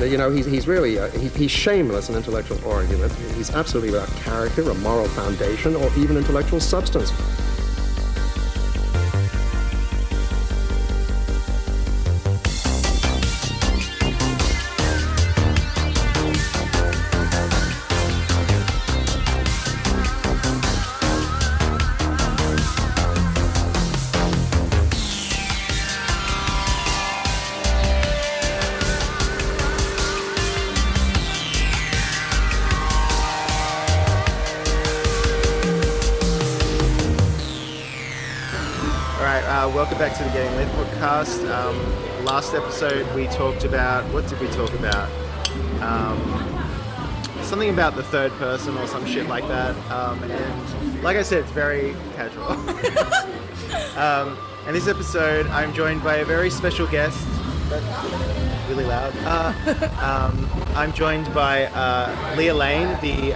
he's really he's shameless in intellectual argument. He's absolutely without character, a moral foundation, or even intellectual substance. Welcome back to the Getting Lit podcast. Last episode we talked about, what did we talk about? Something about the third person or some shit like that. And like I said, it's very casual. And this episode I'm joined by a very special guest. That's really loud. I'm joined by Leah Lane, the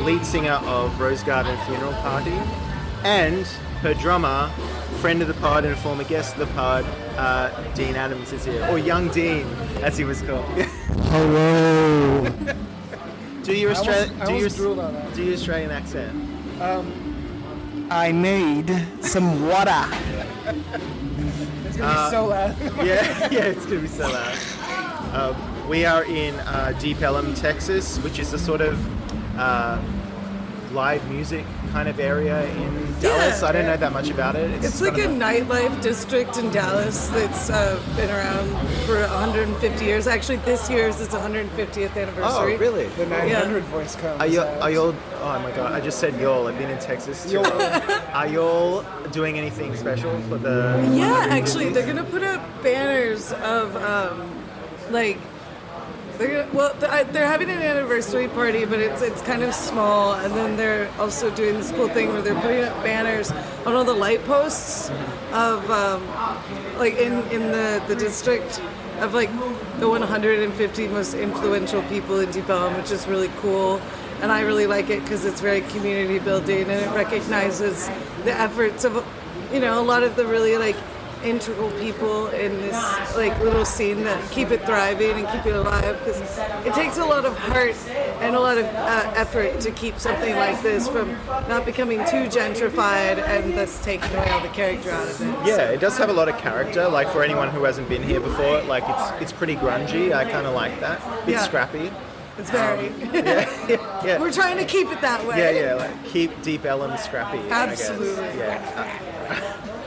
lead singer of Rosegarden Funeral Party, and her drummer, friend of the pod and a former guest of the pod, Dean Adams is here, or Young Dean, as he was called. Hello. Do your Australian accent? I need some water. It's gonna be so loud. yeah, it's gonna be so loud. We are in Deep Ellum, Texas, which is a sort of live music kind of area in Dallas. I don't know that much about it. It's like a nightlife district in Dallas that's been around for 150 years. Actually, this year's its 150th anniversary. Oh, really? The 900 voice comes. Are y'all? Oh my god! I just said y'all. I've been in Texas too. Are y'all doing anything special for the? Yeah, actually, they're gonna put up banners of they're having an anniversary party, but it's kind of small, and then they're also doing this cool thing where they're putting up banners on all the light posts of in the district of like the 150 most influential people in Deep Ellum, which is really cool. And I really like it because it's very community building, and it recognizes the efforts of a lot of the really like integral people in this like little scene that keep it thriving and keep it alive, because it takes a lot of heart and a lot of effort to keep something like this from not becoming too gentrified and thus taking away all the character out of it. Yeah, it does have a lot of character. Like for anyone who hasn't been here before, like it's pretty grungy. I kind of like that. Bit scrappy. It's very. Yeah. We're trying to keep it that way. Yeah. Like keep Deep Ellum scrappy. Absolutely. I guess.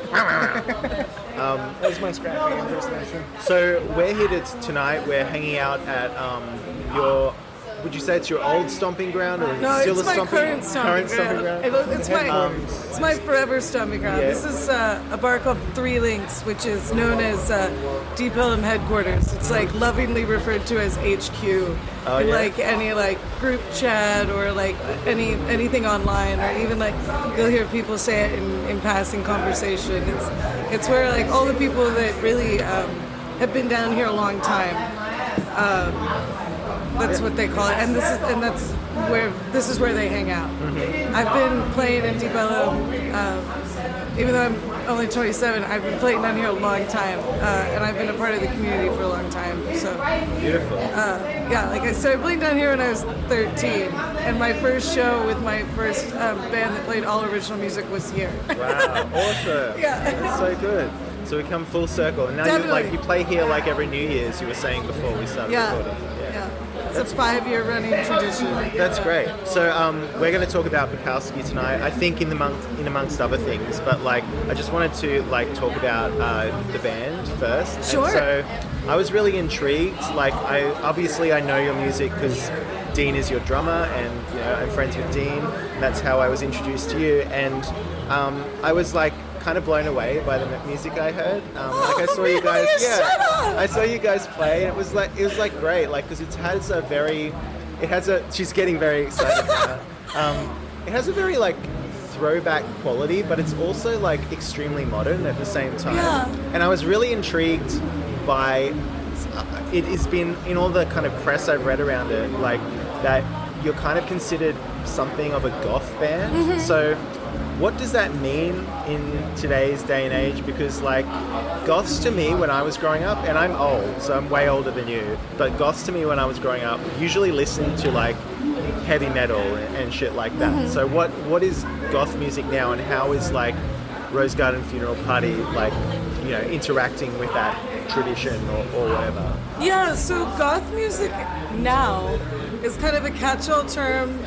Yeah. That was my scrappy impersonation. So we're here tonight. We're hanging out at your. Would you say it's your old stomping ground, or no, still it's a my current stomping ground. It's my forever stomping ground. Yeah. This is a bar called Three Links, which is known as Deep Ellum headquarters. It's like lovingly referred to as HQ. Like any like group chat or like anything online, or even like you'll hear people say it in passing conversation. It's where like all the people that really have been down here a long time. That's what they call it, and this is where they hang out. Mm-hmm. I've been playing in Deep Ellum, even though I'm only 27. I've been playing down here a long time, and I've been a part of the community for a long time. So beautiful. Like I started playing down here when I was 13, and my first show with my first band that played all original music was here. Wow, awesome! Yeah, that's so good. So we come full circle, and now you play here like every New Year's. You were saying before we started recording. Yeah. It's a 5-year running tradition. That's great. So we're going to talk about Bukowski tonight. I think in amongst other things, but like I just wanted to like talk about the band first. Sure. And so I was really intrigued. Like I know your music because Dean is your drummer, and I'm friends with Dean. And that's how I was introduced to you, and I was like kind of blown away by the music I heard. I saw you guys. I saw you guys play, and it was like great, like because she's getting very excited now. It has a very like throwback quality, but it's also like extremely modern at the same time. Yeah. And I was really intrigued by it has been in all the kind of press I've read around it, like that you're kind of considered something of a goth band. So what does that mean in today's day and age? Because like goths to me when I was growing up, and I'm old, so I'm way older than you, but goths to me when I was growing up usually listened to like heavy metal and shit like that. So what is goth music now, and how is like Rosegarden Funeral Party like, you know, interacting with that tradition or whatever? Yeah, so goth music now is kind of a catch-all term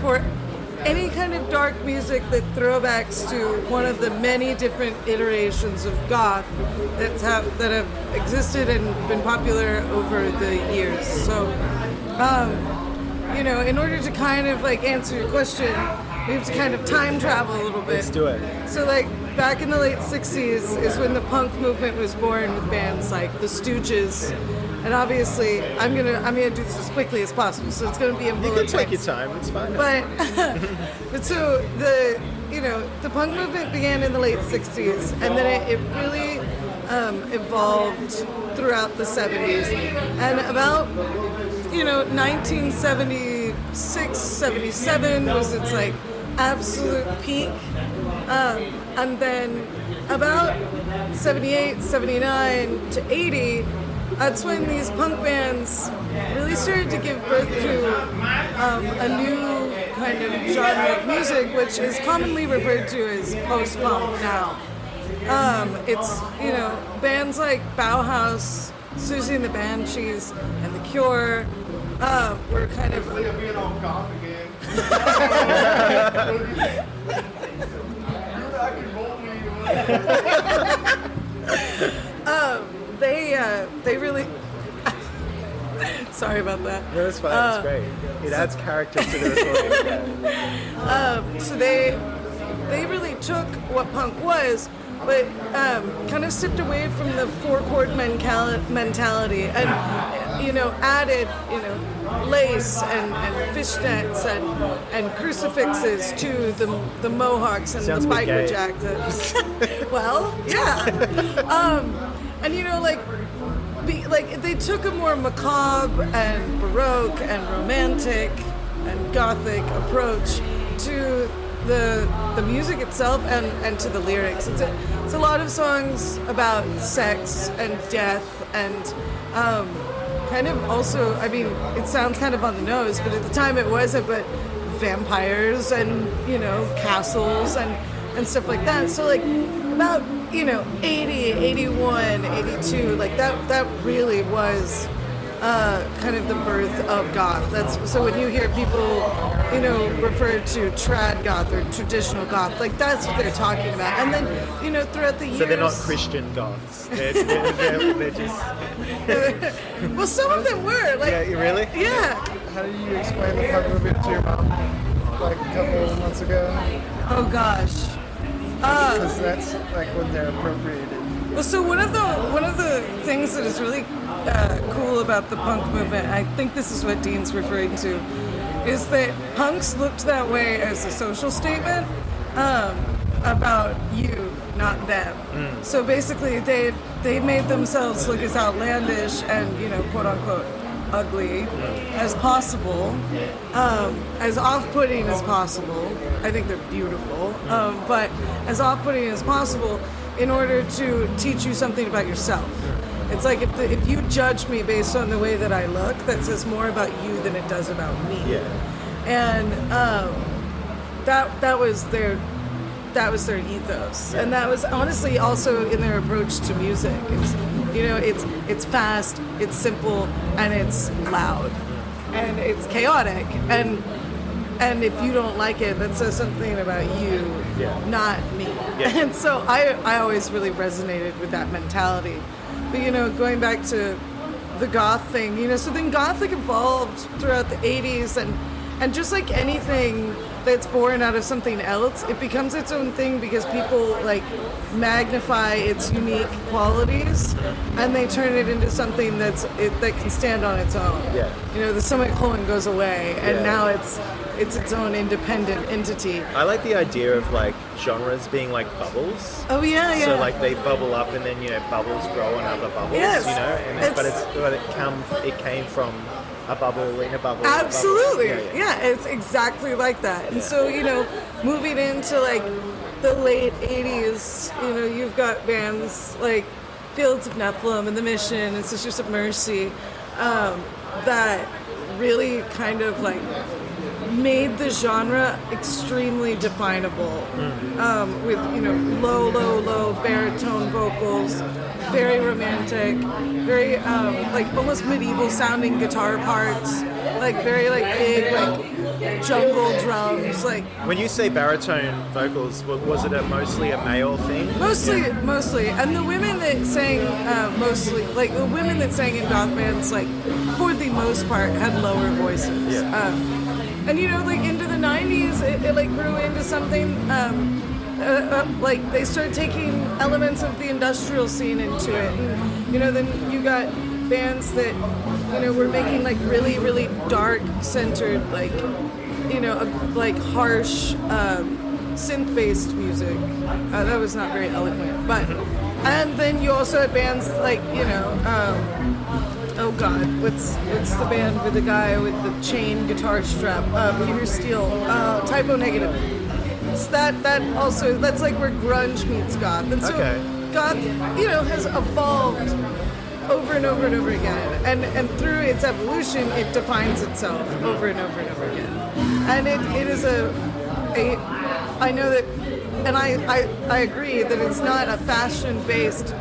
for any kind of dark music that throwbacks to one of the many different iterations of goth that have existed and been popular over the years. So, you know, in order to kind of like answer your question, we have to kind of time travel a little bit. Let's do it. So like back in the late 60s is when the punk movement was born with bands like the Stooges. And obviously, I'm gonna do this as quickly as possible, so it's gonna be in bullet You can take your points. time. It's fine. But so the punk movement began in the late 60s, and then it really evolved throughout the 70s. And about 1976, 77 was its like absolute peak, and then about 78, 79 to 80. That's when these punk bands really started to give birth to a new kind of genre of music, which is commonly referred to as post-punk now. It's, bands like Bauhaus, Susie and the Banshees, and The Cure were kind of... They really... Sorry about that. No, it's fine. It's great. It adds character to the recording. So they really took what punk was, but kind of stepped away from the four-chord mentality and, added, lace and fishnets and crucifixes to the mohawks and Sounds the a bit biker gay. jackets. Well, yeah. And they took a more macabre and baroque and romantic and gothic approach to the music itself and to the lyrics. It's a lot of songs about sex and death and kind of also, it sounds kind of on the nose, but at the time it wasn't, but vampires and, castles and stuff like that. So like about 80, 81, 82, like that really was kind of the birth of goth. So when you hear people, refer to trad goth or traditional goth, like that's what they're talking about. And then, throughout the years... So they're not Christian goths. They're just... Well, some of them were. Like, Yeah, really? Yeah. How did you explain the punk movement to your mom like a couple of months ago? Oh gosh. Because that's like when they're appropriated. Well, so one of the things that is really cool about the punk movement, I think this is what Dean's referring to, is that punks looked that way as a social statement about you, not them. So basically, they made themselves look as outlandish and quote unquote ugly as possible, as off-putting as possible. I think they're beautiful, but as off-putting as possible in order to teach you something about yourself. It's like if you judge me based on the way that I look, that says more about you than it does about me. Yeah. And that was their ethos, and that was honestly also in their approach to music. It's fast, it's simple, and it's loud, and it's chaotic, and if you don't like it, that says something about you, not me. Yeah. And so I always really resonated with that mentality. But going back to the goth thing, so then gothic evolved throughout the 80s, and just like anything that's born out of something else, it becomes its own thing because people like magnify its unique qualities and they turn it into something that can stand on its own. Yeah. The semicolon goes away and now it's its own independent entity. I like the idea of like genres being like bubbles. Oh yeah. So like they bubble up and then bubbles grow on other bubbles. Yes. And but it came from a bubble in a bubble. Absolutely. In a bubble. Yeah, it's exactly like that. And so, moving into like the late 80s, you've got bands like Fields of Nephilim and The Mission and Sisters of Mercy that really kind of like made the genre extremely definable with low baritone vocals, very romantic, very like almost medieval sounding guitar parts, like very like big like jungle drums. Like when you say baritone vocals, was it mostly a male thing? Mostly, and the women that sang mostly, like the women that sang in goth bands, like for the most part, had lower voices. Yeah. And like into the 90s, it like grew into something like they started taking elements of the industrial scene into it. And, then you got bands that, were making like really, really dark centered, like, like harsh synth-based music. That was not very eloquent, but, and then you also had bands like, oh God, what's the band with the guy with the chain guitar strap? Peter Steele, Typo Negative. It's that also, that's like where grunge meets goth. And so goth, has evolved over and over and over again. And through its evolution, it defines itself over and over and over again. And it is I know that, and I agree that it's not a fashion-based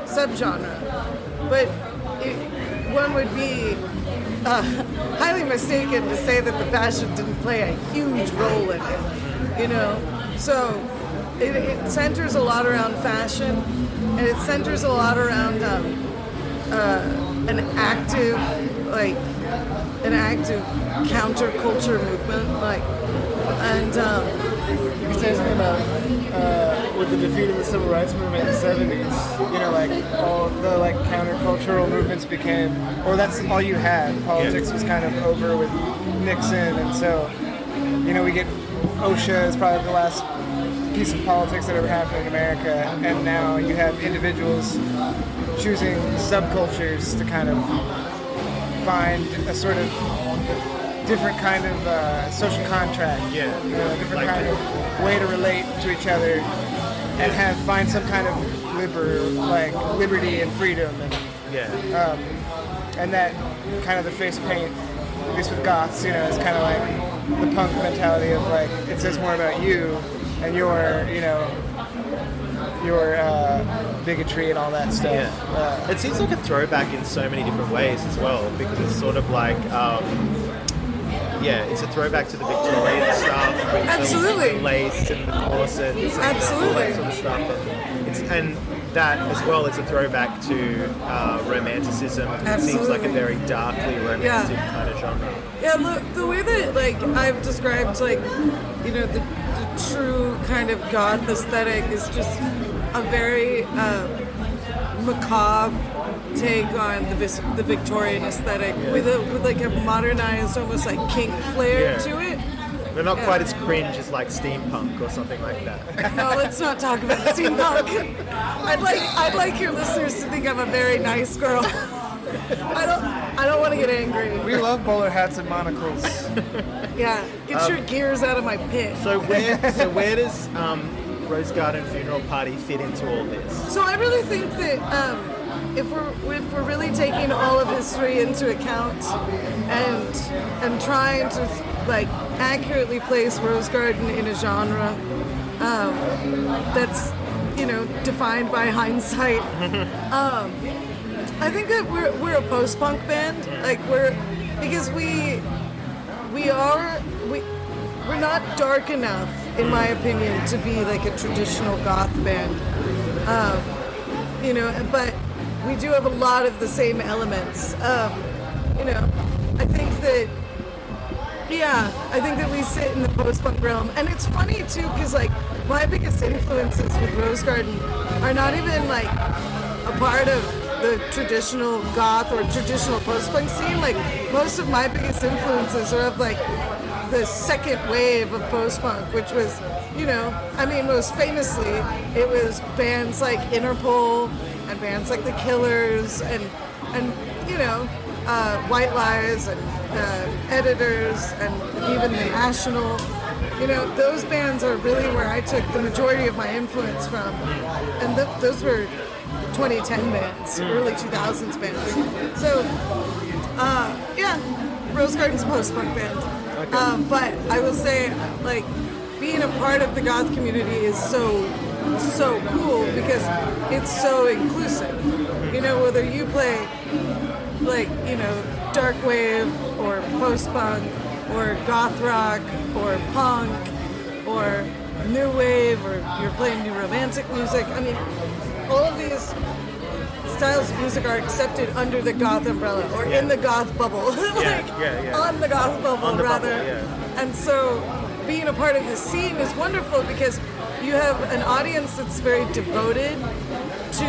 subgenre, but one would be highly mistaken to say that the fashion didn't play a huge role in it, So it centers a lot around fashion, and it centers a lot around an active counterculture movement, You could say something about with the defeat of the civil rights movement in the 70s, like all the like countercultural movements became, or that's all you had. Politics was kind of over with Nixon, and so, we get OSHA is probably the last piece of politics that ever happened in America, and now you have individuals choosing subcultures to kind of find a sort of different kind of social contract, different kind of way to relate to each other, and find some kind of liberty and freedom, and that kind of the face paint, at least with goths, is kind of like the punk mentality of like it says more about you and your bigotry and all that stuff. Yeah. It seems like a throwback in so many different ways as well, because it's sort of like it's a throwback to the Victorian stuff. Absolutely. The lace and the corsets. Absolutely. And all that sort of stuff. And that as well is a throwback to romanticism. Absolutely. It seems like a very darkly romantic kind of genre. Yeah, look, the way that like I've described like, the true kind of goth aesthetic is just a very macabre take on the Victorian aesthetic with like a modernized, almost like kink flair to it. They're not quite as cringe as like steampunk or something like that. No, let's not talk about steampunk. I'd like your listeners to think I'm a very nice girl. I don't want to get angry. We love bowler hats and monocles. Yeah, get your gears out of my pit. So where does Rosegarden Funeral Party fit into all this? So I really think that if we're really taking all of history into account and trying to like accurately place Rosegarden in a genre that's defined by hindsight, I think that we're a post-punk band. Like we're not dark enough, in my opinion, to be like a traditional goth band. But we do have a lot of the same elements. I think that we sit in the post-punk realm. And it's funny too, because like my biggest influences with Rosegarden are not even like a part of the traditional goth or traditional post-punk scene. Like most of my biggest influences are of like the second wave of post-punk, which was, most famously, it was bands like Interpol and bands like The Killers and White Lies and Editors and even The National. You know, those bands are really where I took the majority of my influence from. And those were 2010 bands, early 2000s bands. So, yeah, Rosegarden's a post-punk band. Okay. But I will say, like, being a part of the goth community is so cool because it's so inclusive. You know, whether you play, like, you know, dark wave or post-punk or goth rock or punk or new wave or you're playing new romantic music. I mean, all of these styles of music are accepted under the goth umbrella or in the goth bubble. On the goth bubble, rather. And so being a part of this scene is wonderful because you have an audience that's very devoted to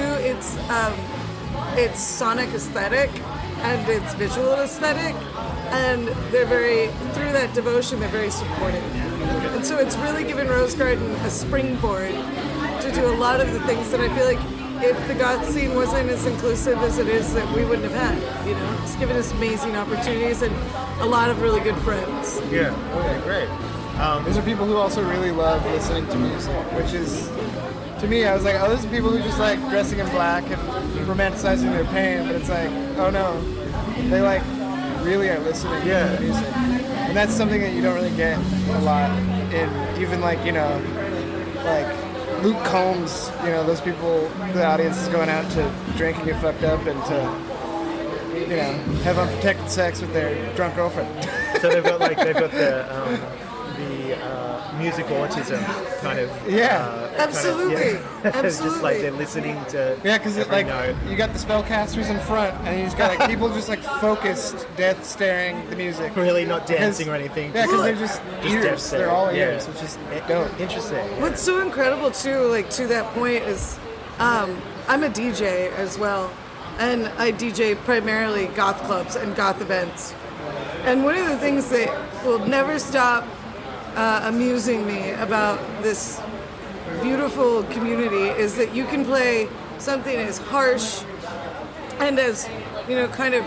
its sonic aesthetic and its visual aesthetic, and they're through that devotion, they're very supportive. And so it's really given Rosegarden a springboard to do a lot of the things that I feel like if the goth scene wasn't as inclusive as it is, that we wouldn't have had. You know, it's given us amazing opportunities and a lot of really good friends. Yeah, okay, great. These are people who also really love listening to music, which is, to me, I was like, oh, these are people who just like dressing in black and romanticizing their pain, but it's like, oh no, they like really are listening to the music. And that's something that you don't really get a lot in even like, you know, like Luke Combs, you know, those people, the audience is going out to drink and get fucked up and to, you know, have unprotected sex with their drunk girlfriend. So they've got the music autism kind of. Absolutely. Absolutely. It's just like they're listening to. Yeah, because like you got the spellcasters in front, and you just got like people just like focused, death staring the music. Really not dancing or anything. Yeah, because they're just ears. They're all ears, which is dope. Interesting. Yeah. What's so incredible too, like to that point, is I'm a DJ as well, and I DJ primarily goth clubs and goth events. And one of the things that will never stop amusing me about this beautiful community is that you can play something as harsh and as, you know, kind of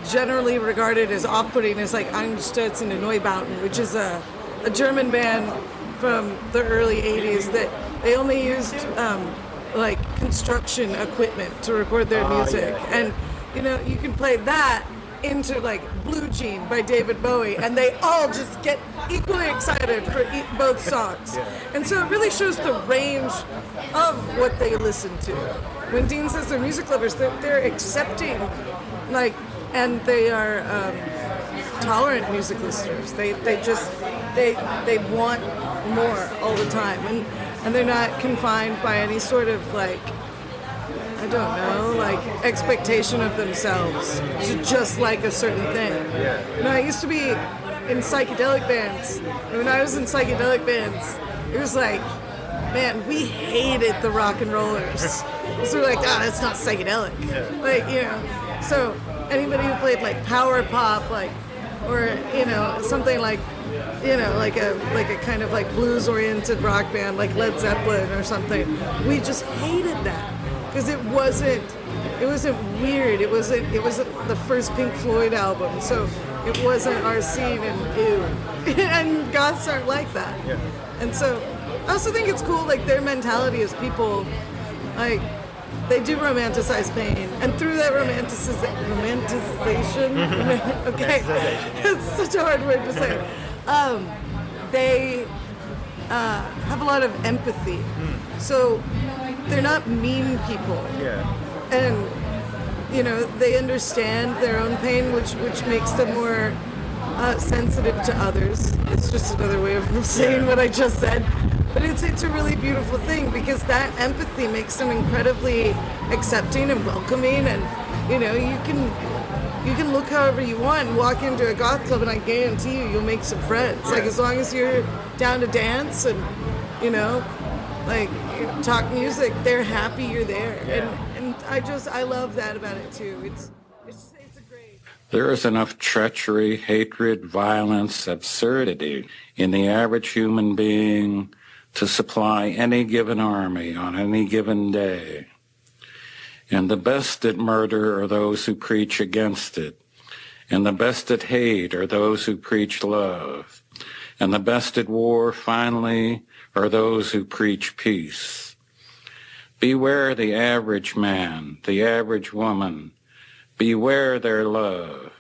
generally regarded as off-putting as like Einstürzen and Neubauten, which is a German band from the early 80s that they only used like construction equipment to record their music. And, you know, you can play that into like Blue Jean by David Bowie and they all just get equally excited for both songs. And so it really shows the range of what they listen to. When Dean says they're music lovers, they're accepting, like, and they are tolerant music listeners. They want more all the time, and they're not confined by any sort of like, I don't know, like expectation of themselves to just like a certain thing. You know, I used to be in psychedelic bands. And when I was in psychedelic bands, it was like, man, we hated the rock and rollers. So we're like, that's not psychedelic. Like, you know, so anybody who played like power pop, like, or, you know, something like, you know, like a kind of like blues-oriented rock band, like Led Zeppelin or something, we just hated that. Because it wasn't weird. It wasn't the first Pink Floyd album, so it wasn't our scene, and ew. And goths aren't like that. And so I also think it's cool, like their mentality as people, like they do romanticize pain, and through that romanticization, okay, it's such a hard word to say. They have a lot of empathy, so they're not mean people. And you know, they understand their own pain, which makes them more sensitive to others. It's just another way of saying what I just said. But it's a really beautiful thing because that empathy makes them incredibly accepting and welcoming, and you know, you can look however you want and walk into a goth club, and I guarantee you'll make some friends. Like as long as you're down to dance and, you know, like talk music, they're happy you're there. And I love that about it too. It's a great. There is enough treachery, hatred, violence, absurdity in the average human being to supply any given army on any given day. And the best at murder are those who preach against it. And the best at hate are those who preach love. And the best at war, finally, are those who preach peace. Beware the average man, the average woman. Beware their love.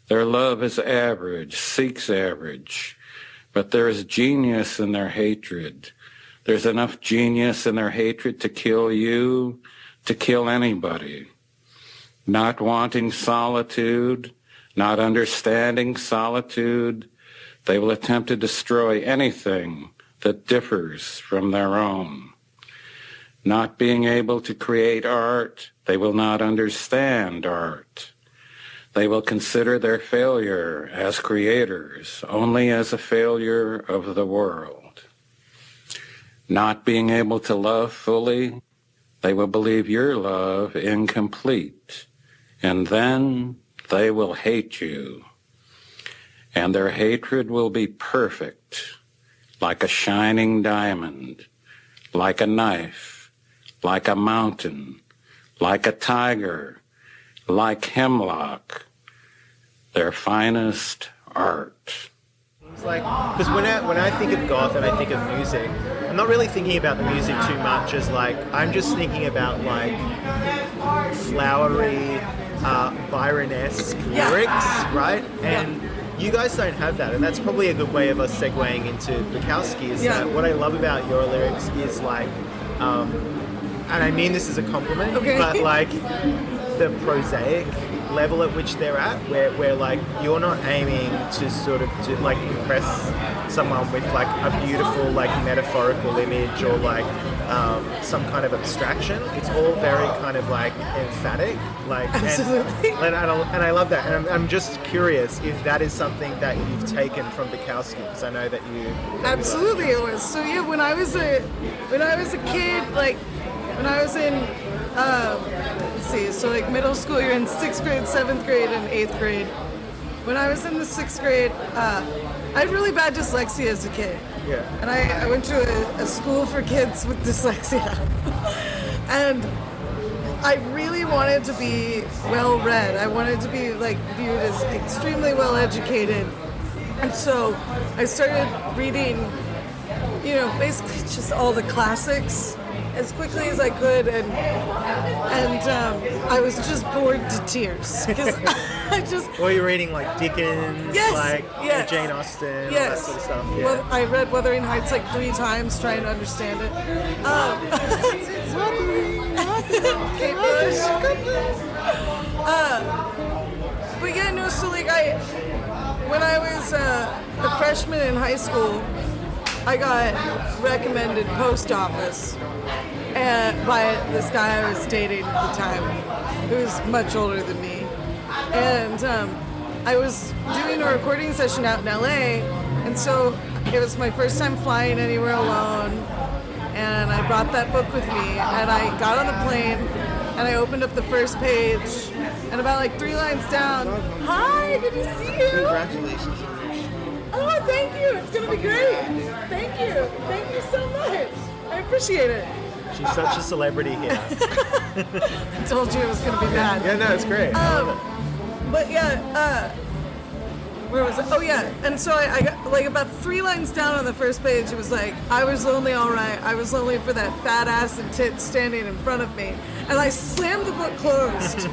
Their love is average, seeks average. But there is genius in their hatred. There's enough genius in their hatred to kill you, to kill anybody. Not wanting solitude, not understanding solitude, they will attempt to destroy anything that differs from their own. Not being able to create art, they will not understand art. They will consider their failure as creators only as a failure of the world. Not being able to love fully, they will believe your love incomplete, and then they will hate you. And their hatred will be perfect, like a shining diamond, like a knife, like a mountain, like a tiger, like hemlock, their finest art. It's like, because when I think of goth and I think of music, I'm not really thinking about the music too much as like, I'm just thinking about like flowery, Byron-esque lyrics, right? And you guys don't have that, and that's probably a good way of us segueing into Bukowski, is that what I love about your lyrics is like, and I mean this as a compliment, but like the prosaic level at which they're at, where like you're not aiming to sort of to like impress someone with like a beautiful like metaphorical image or like some kind of abstraction. It's all very kind of like emphatic, like absolutely. And I love that. And I'm just curious if that is something that you've taken from Bukowski, because I know that you absolutely it was. So yeah, when I was a kid, like when I was in let's see, so like middle school, you're in 6th grade, 7th grade, and 8th grade. When I was in the 6th grade, I had really bad dyslexia as a kid. Yeah. And I went to a school for kids with dyslexia. And I really wanted to be well read. I wanted to be like viewed as extremely well educated. And so I started reading, you know, basically just all the classics as quickly as I could, and I was just bored to tears because I just. Well, you're reading like Dickens, like Jane Austen, all that sort of stuff. Yeah. Well, I read Wuthering Heights like 3 times trying to understand it. Kate Bush. But yeah, no. So like when I was a freshman in high school, I got recommended post office by this guy I was dating at the time, who was much older than me. And I was doing a recording session out in LA, and so it was my first time flying anywhere alone, and I brought that book with me, and I got on the plane, and I opened up the first page, and about like 3 lines down, hi, good to see you. Congratulations. Oh, thank you. It's going to be great. Thank you. Thank you so much. I appreciate it. She's such a celebrity here. I told you it was going to be bad. Yeah, no, it's great. But yeah, where was it? Oh yeah, and so I got like about 3 lines down on the first page. It was like, I was lonely, all right. I was lonely for that fat ass and tits standing in front of me. And I slammed the book closed.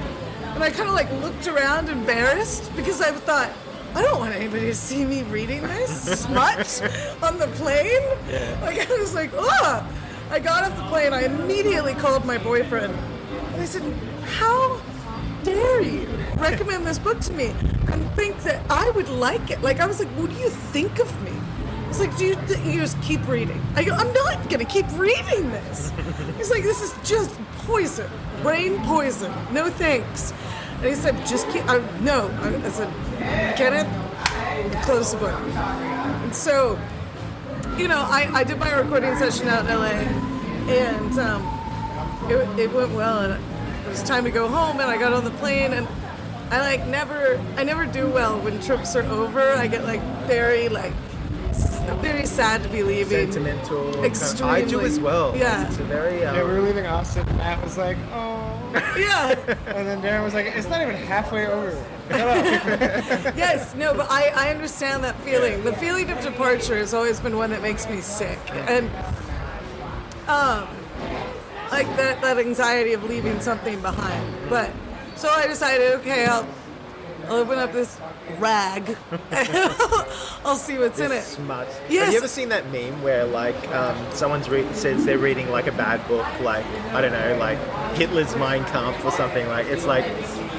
And I kind of like looked around embarrassed because I thought, I don't want anybody to see me reading this smut on the plane. Yeah. Like I was like, oh. I got off the plane. I immediately called my boyfriend, and I said, "How dare you recommend this book to me and think that I would like it?" Like I was like, "What do you think of me?" He's like, "Do you just keep reading?" I go, "I'm not gonna keep reading this." He's like, "This is just poison, brain poison. No thanks." And he said, "Just keep." No. I said, "Kenneth, close the book." And so, you know, I did my recording session out in LA, and it went well, and it was time to go home, and I got on the plane, and I never do well when trips are over. I get like very sad to be leaving. Sentimental. Extremely. I do as well. Yeah. It's a very. Yeah, we were leaving Austin, and Matt was like, "Oh." Yeah. And then Darren was like, it's not even halfway over. Yes, no, but I understand that feeling. The feeling of departure has always been one that makes me sick. And like that anxiety of leaving something behind. But so I decided, okay, I'll open up this rag and I'll see what's in it. Smut. Yes. Have you ever seen that meme where like someone's says they're reading like a bad book, like I don't know, like Hitler's Mein Kampf or something? Like it's like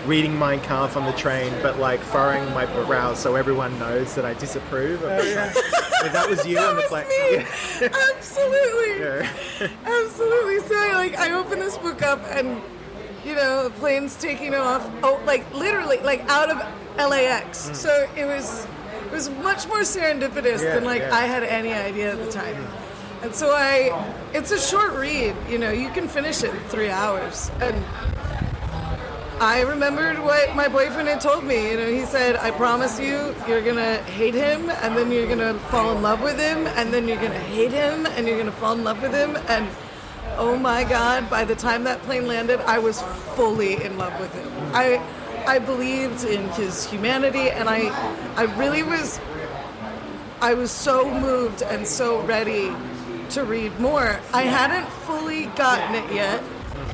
reading Mein Kampf on the train, but like furrowing my brows so everyone knows that I disapprove. If that was you on the plane. Me. Absolutely. Yeah. Absolutely. So I open this book up and the plane's taking off. Oh, like literally, like out of LAX. So it was much more serendipitous than I had any idea at the time. And so it's a short read. You can finish it in 3 hours. And I remembered what my boyfriend had told me. He said, I promise you, you're going to hate him, and then you're going to fall in love with him, and then you're going to hate him, and you're going to fall in love with him. And oh my God, by the time that plane landed, I was fully in love with him. I believed in his humanity, and I really was so moved and so ready to read more. I hadn't fully gotten it yet,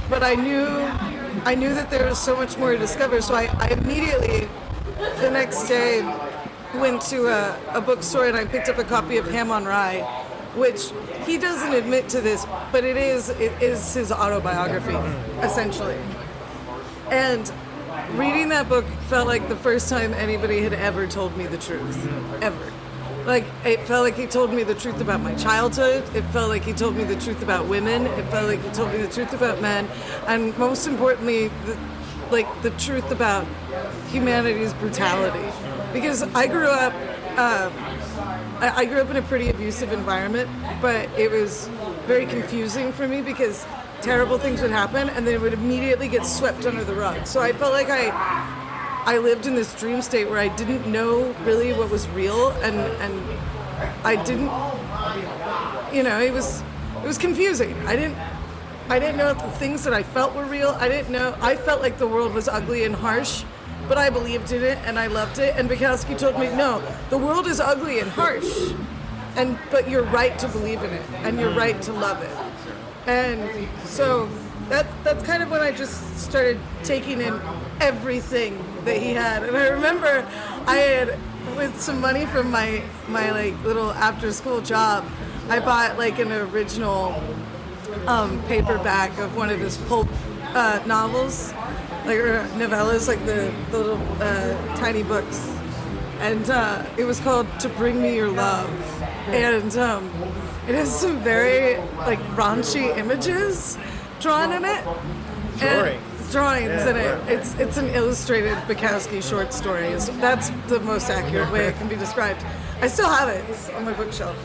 but I knew that there was so much more to discover. So I immediately, the next day, went to a bookstore and I picked up a copy of Ham on Rye, which he doesn't admit to this, but it is his autobiography, essentially. And reading that book felt like the first time anybody had ever told me the truth, ever. Like, it felt like he told me the truth about my childhood. It felt like he told me the truth about women. It felt like he told me the truth about men. And most importantly, the truth about humanity's brutality. Because I grew up in a pretty abusive environment, but it was very confusing for me because terrible things would happen and then it would immediately get swept under the rug. So I felt like I lived in this dream state where I didn't know really what was real, and I didn't, it was confusing. I didn't know if the things that I felt were real. I felt like the world was ugly and harsh, but I believed in it and I loved it. And Bukowski told me, no, the world is ugly and harsh, but you're right to believe in it and you're right to love it. And so that's kind of when I just started taking in everything that he had. And I remember I had, with some money from my little after school job, I bought an original paperback of one of his pulp novels, or novellas, the little tiny books. And it was called To Bring Me Your Love. And it has some very raunchy images drawn in it. Drawings in it. It's an illustrated Bukowski short story. That's the most accurate way it can be described. I still have it. It's on my bookshelf.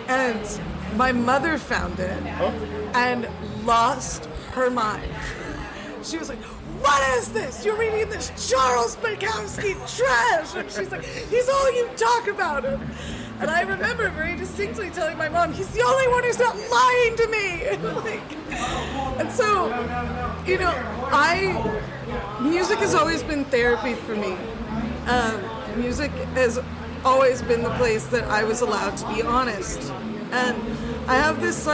And my mother found it and lost her mind. She was like, what is this? You're reading this Charles Bukowski trash. And she's like, he's all you talk about him. And I remember very distinctly telling my mom, he's the only one who's not lying to me. And so, music has always been therapy for me. Music has always been the place that I was allowed to be honest. And I have this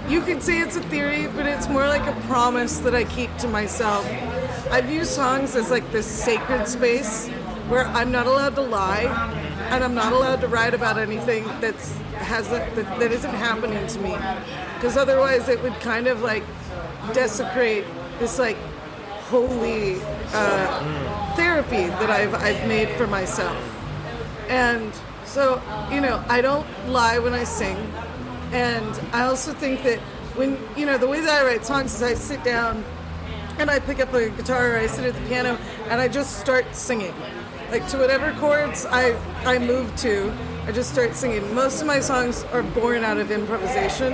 you could say it's a theory, but it's more like a promise that I keep to myself. I view songs as this sacred space where I'm not allowed to lie, and I'm not allowed to write about anything that isn't happening to me, because otherwise it would kind of desecrate this holy therapy that I've made for myself. And so I don't lie when I sing, and I also think that when the way that I write songs is I sit down and I pick up a guitar or I sit at the piano and I just start singing. To whatever chords I move to, I just start singing. Most of my songs are born out of improvisation.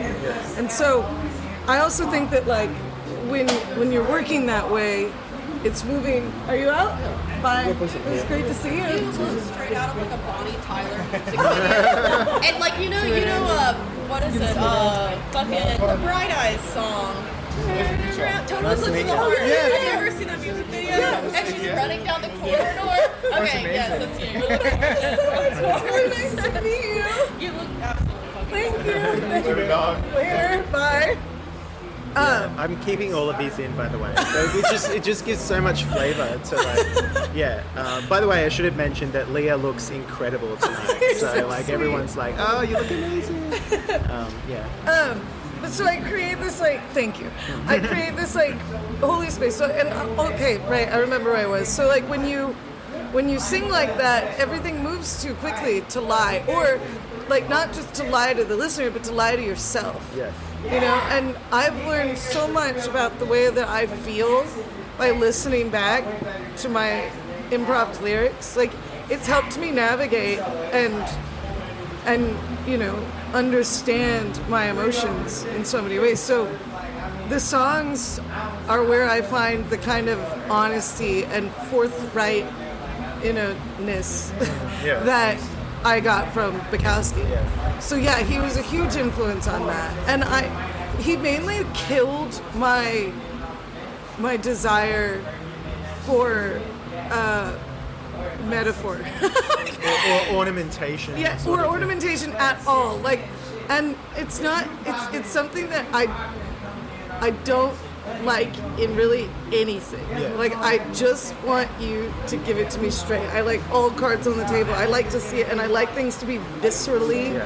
And so I also think that when you're working that way, it's moving. Are you out? Bye. It was great to see you. You look straight out of like a Bonnie Tyler music video. And like what is it? Fucking Bright Eyes song. Totally looks like her. Have you ever seen that music video? Yeah. And she's running down the corridor. Okay, yes, that's you. So really nice to meet you. You look absolutely fucking Thank you. Later. Bye. I'm keeping all of these in, by the way. So it just gives so much flavor to like, yeah. By the way, I should have mentioned that Leah looks incredible tonight. So like sweet. everyone's like, oh, you look amazing. Yeah. But so I create this like, thank you. I create this like holy space. So okay, right. I remember where I was. So like when you sing like that, everything moves too quickly to lie, or like not just to lie to the listener, but to lie to yourself. Yes. You know, and I've learned so much about the way that I feel by listening back to my improv lyrics. Like, it's helped me navigate and you know, understand my emotions in so many ways. So the songs are where I find the kind of honesty and forthright ness that I got from Bukowski. Yeah. So yeah, he was a huge influence on that, and he mainly killed my desire for metaphor. or ornamentation. Yeah, or ornamentation at all. Like, and it's something that I don't like in really anything. Yeah. Like, I just want you to give it to me straight. I like all cards on the table. I like to see it, and I like things to be viscerally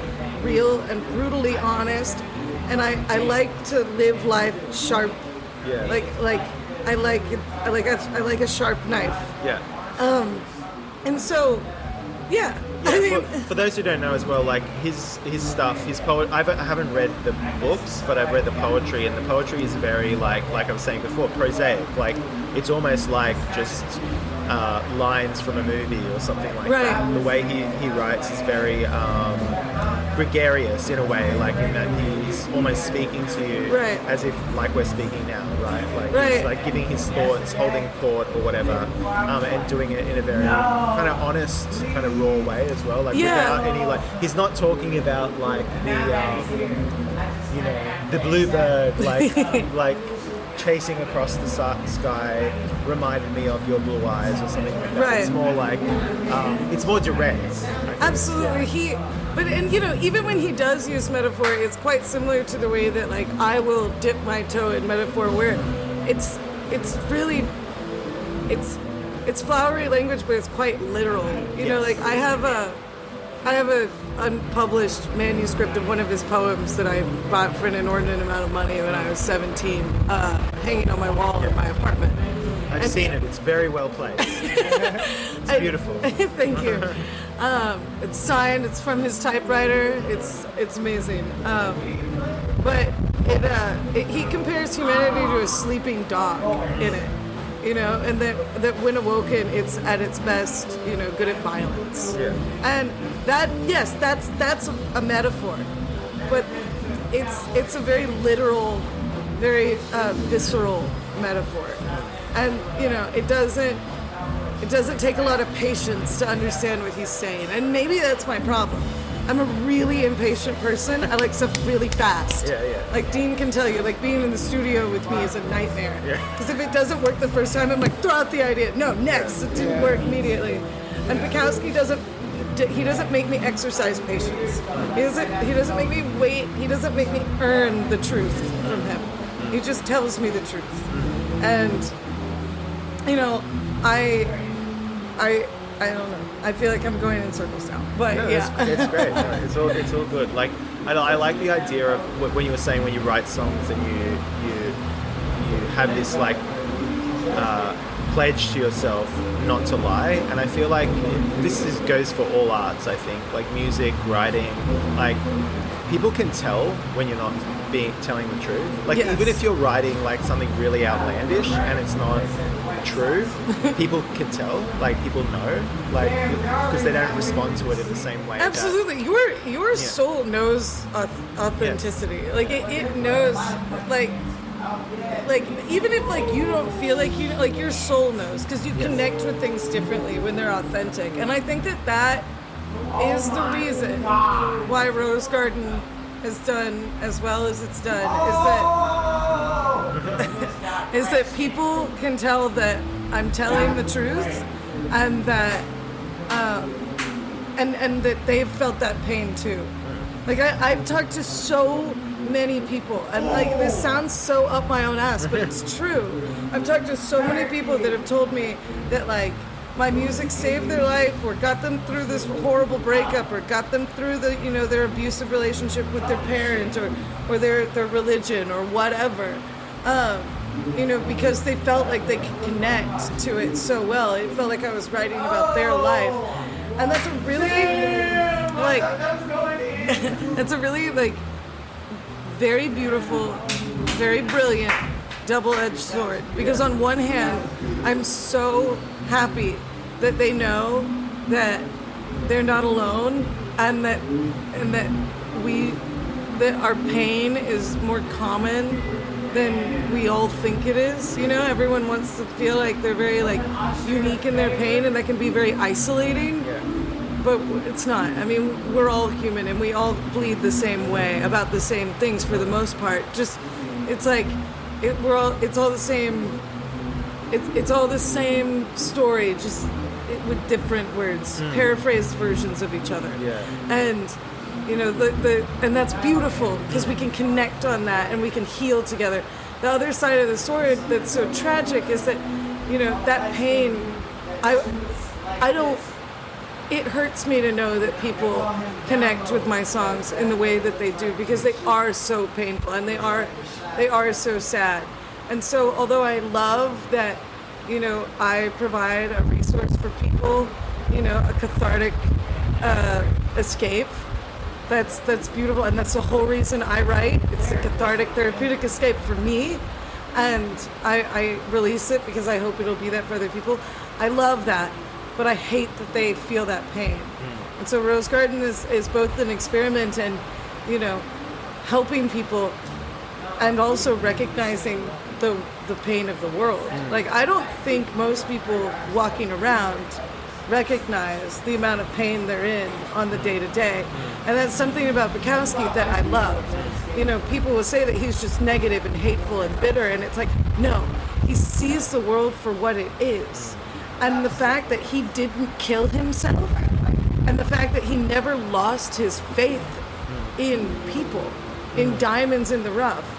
real and brutally honest. And I like to live life sharp. Yeah. Like I like a sharp knife. Yeah. And so, yeah. I mean, for those who don't know as well, like his stuff, his poet. I haven't read the books, but I've read the poetry, and the poetry is very like I was saying before, prosaic. Like it's almost like just lines from a movie or something like that. The way he writes is very gregarious in a way, like in that he's almost speaking to you as if like we're speaking now, right? Like he's like giving his thoughts, holding court or whatever, and doing it in a very kind of honest, kind of raw way as well. Like without any like, he's not talking about like the the bluebird like chasing across the sky reminded me of your blue eyes or something like that. Right. It's more like it's more direct. Absolutely. But even when he does use metaphor, it's quite similar to the way that like I will dip my toe in metaphor, where it's really it's flowery language, but it's quite literal. You know, like I have a unpublished manuscript of one of his poems that I bought for an inordinate amount of money when I was 17, hanging on my wall in my apartment. I've seen it. It's very well placed. It's beautiful. Thank you. It's signed. It's from his typewriter. It's amazing. But he compares humanity to a sleeping dog in it. And that when awoken, it's at its best, good at violence. Yeah. And that's a metaphor, but it's a very literal, very visceral metaphor, and it doesn't take a lot of patience to understand what he's saying, and maybe that's my problem. I'm a really impatient person. I like stuff really fast. Yeah. Like Dean can tell you, like being in the studio with me is a nightmare. Because if it doesn't work the first time, I'm like, throw out the idea. No, next. It didn't work immediately. And Bukowski doesn't make me exercise patience. He doesn't make me wait. He doesn't make me earn the truth from him. He just tells me the truth. And I don't know. I feel like I'm going in circles now, but it's great. No, it's all good. Like I like the idea of when you were saying when you write songs and you have this like pledge to yourself not to lie, and I feel like goes for all arts. I think like music, writing, like people can tell when you're not telling the truth. Like even if you're writing like something really outlandish and it's not true, people can tell. Like people know, like because they don't respond to it in the same way. Absolutely, your soul knows authenticity. Like it knows. Like like even if like you don't feel like you like your soul knows because you connect with things differently when they're authentic, and I think that is the reason why Rosegarden has done as well as it's done is that people can tell that I'm telling the truth, and that and that they've felt that pain too. Like I've talked to so many people, and like this sounds so up my own ass, but it's true. I've talked to so many people that have told me that like my music saved their life, or got them through this horrible breakup, or got them through the their abusive relationship with their parent, or their religion, or whatever. Because they felt like they could connect to it so well. It felt like I was writing about their life, and that's a really like that's a really like very beautiful, very brilliant double-edged sword, because on one hand I'm so happy that they know that they're not alone, and that our pain is more common than we all think it is. Everyone wants to feel like they're very like unique in their pain, and that can be very isolating. But it's not. I mean, we're all human, and we all bleed the same way about the same things for the most part. Just, it's like, it's all the same. It's all the same story, just with different words, paraphrased versions of each other. Yeah. And and that's beautiful because we can connect on that and we can heal together. The other side of the sword that's so tragic is that, that pain. I don't. It hurts me to know that people connect with my songs in the way that they do, because they are so painful and they are so sad. And so although I love that, I provide a resource for people, a cathartic escape, that's beautiful, and that's the whole reason I write. It's a cathartic, therapeutic escape for me, and I release it because I hope it'll be that for other people. I love that. But I hate that they feel that pain. And so Rosegarden is both an experiment and, helping people, and also recognizing the pain of the world. Like, I don't think most people walking around recognize the amount of pain they're in on the day-to-day. And that's something about Bukowski that I love. People will say that he's just negative and hateful and bitter, and it's like, no, he sees the world for what it is. And the fact that he didn't kill himself, and the fact that he never lost his faith in people, in diamonds in the rough,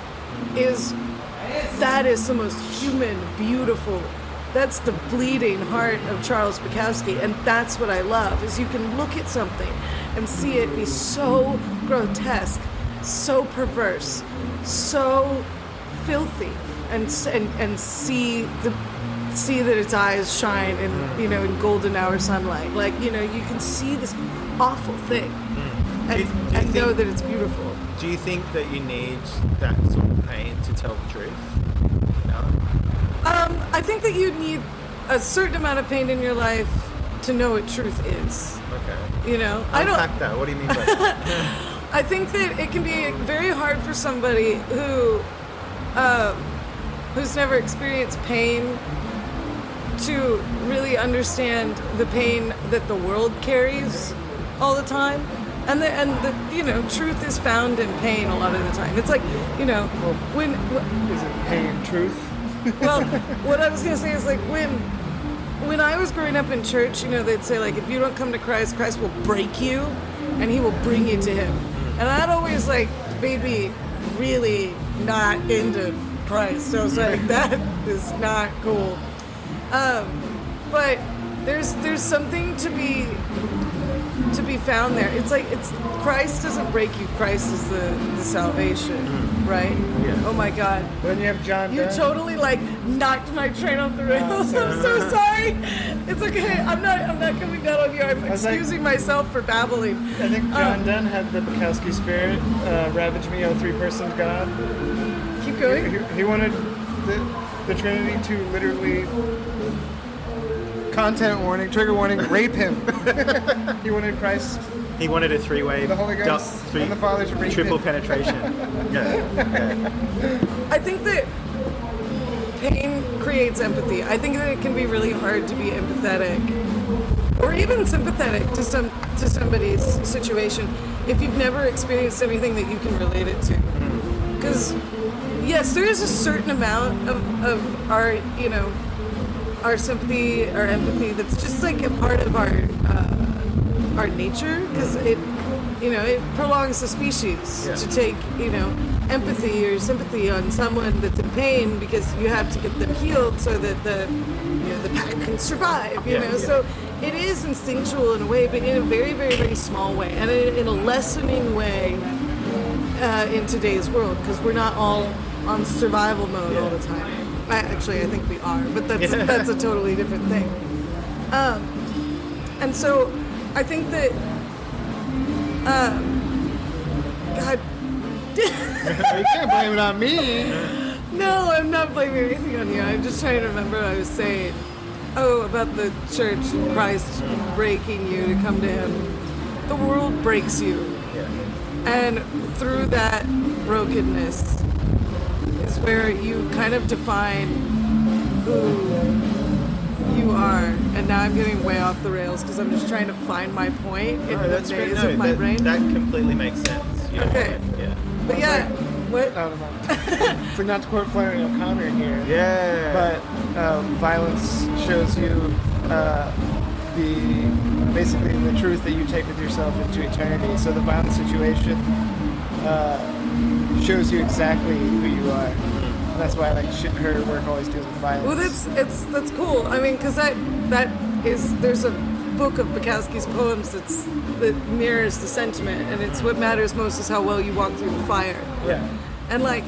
that is the most human, beautiful, that's the bleeding heart of Charles Bukowski. And that's what I love, is you can look at something and see it be so grotesque, so perverse, so filthy, and see that its eyes shine in golden hour sunlight. Like, you can see this awful thing and know that it's beautiful. Do you think that you need that sort of pain to tell the truth? No? I think that you need a certain amount of pain in your life to know what truth is. Okay. Unpack that. What do you mean by that? I think that it can be very hard for somebody who's never experienced pain to really understand the pain that the world carries all the time, and the truth is found in pain a lot of the time. It's like, when is it pain truth? Well, what I was gonna say is like when I was growing up in church, they'd say like, if you don't come to Christ, Christ will break you, and He will bring you to Him. And I'd always like maybe really not into Christ. So I was like, that is not cool. But there's something to be found there. It's like Christ doesn't break you. Christ is the salvation, right? Yeah. Oh my God. Then you have John You Donne. Totally like knocked my train off the rails. I'm so sorry. It's okay. I'm not coming down on you. I'm excusing myself for babbling. I think John Donne had the Bukowski spirit. Ravage me, O three-person God. Keep going. He wanted the Trinity to literally content warning, trigger warning, rape him. He wanted Christ, He wanted a three-way, the Holy Ghost, and the Father to rape triple him. penetration. Yeah. I think that pain creates empathy. I think that it can be really hard to be empathetic or even sympathetic to somebody's situation if you've never experienced anything that you can relate it to. Because yes, there is a certain amount of our, you know, our sympathy, our empathy that's just like a part of our nature, because it, you know, it prolongs the species to take, you know, empathy or sympathy on someone that's in pain, because you have to get them healed so that the, you know, the pack can survive, you know. So it is instinctual in a way, but in a very, very, very small way, and in a lessening way in today's world, because we're not all on survival mode all the time. I think we are, but that's a totally different thing. And so I think that God. You can't blame it on me. No, I'm not blaming anything on you. I'm just trying to remember what I was saying. Oh, about the church and Christ breaking you to come to Him. The world breaks you. And through that brokenness is where you kind of define who you are. And now I'm getting way off the rails because I'm just trying to find my point in the days of my brain. That completely makes sense. You know, Okay. Yeah. But yeah, what? I don't know. So not to quote Flannery O'Connor here. Yeah. But violence shows you basically the truth that you take with yourself into eternity. So the violent situation shows you exactly who you are. And that's why her work always deals with violence. Well, that's cool. I mean, because there's a book of Bukowski's poems that mirrors the sentiment, and it's what matters most is how well you walk through the fire. Yeah. And like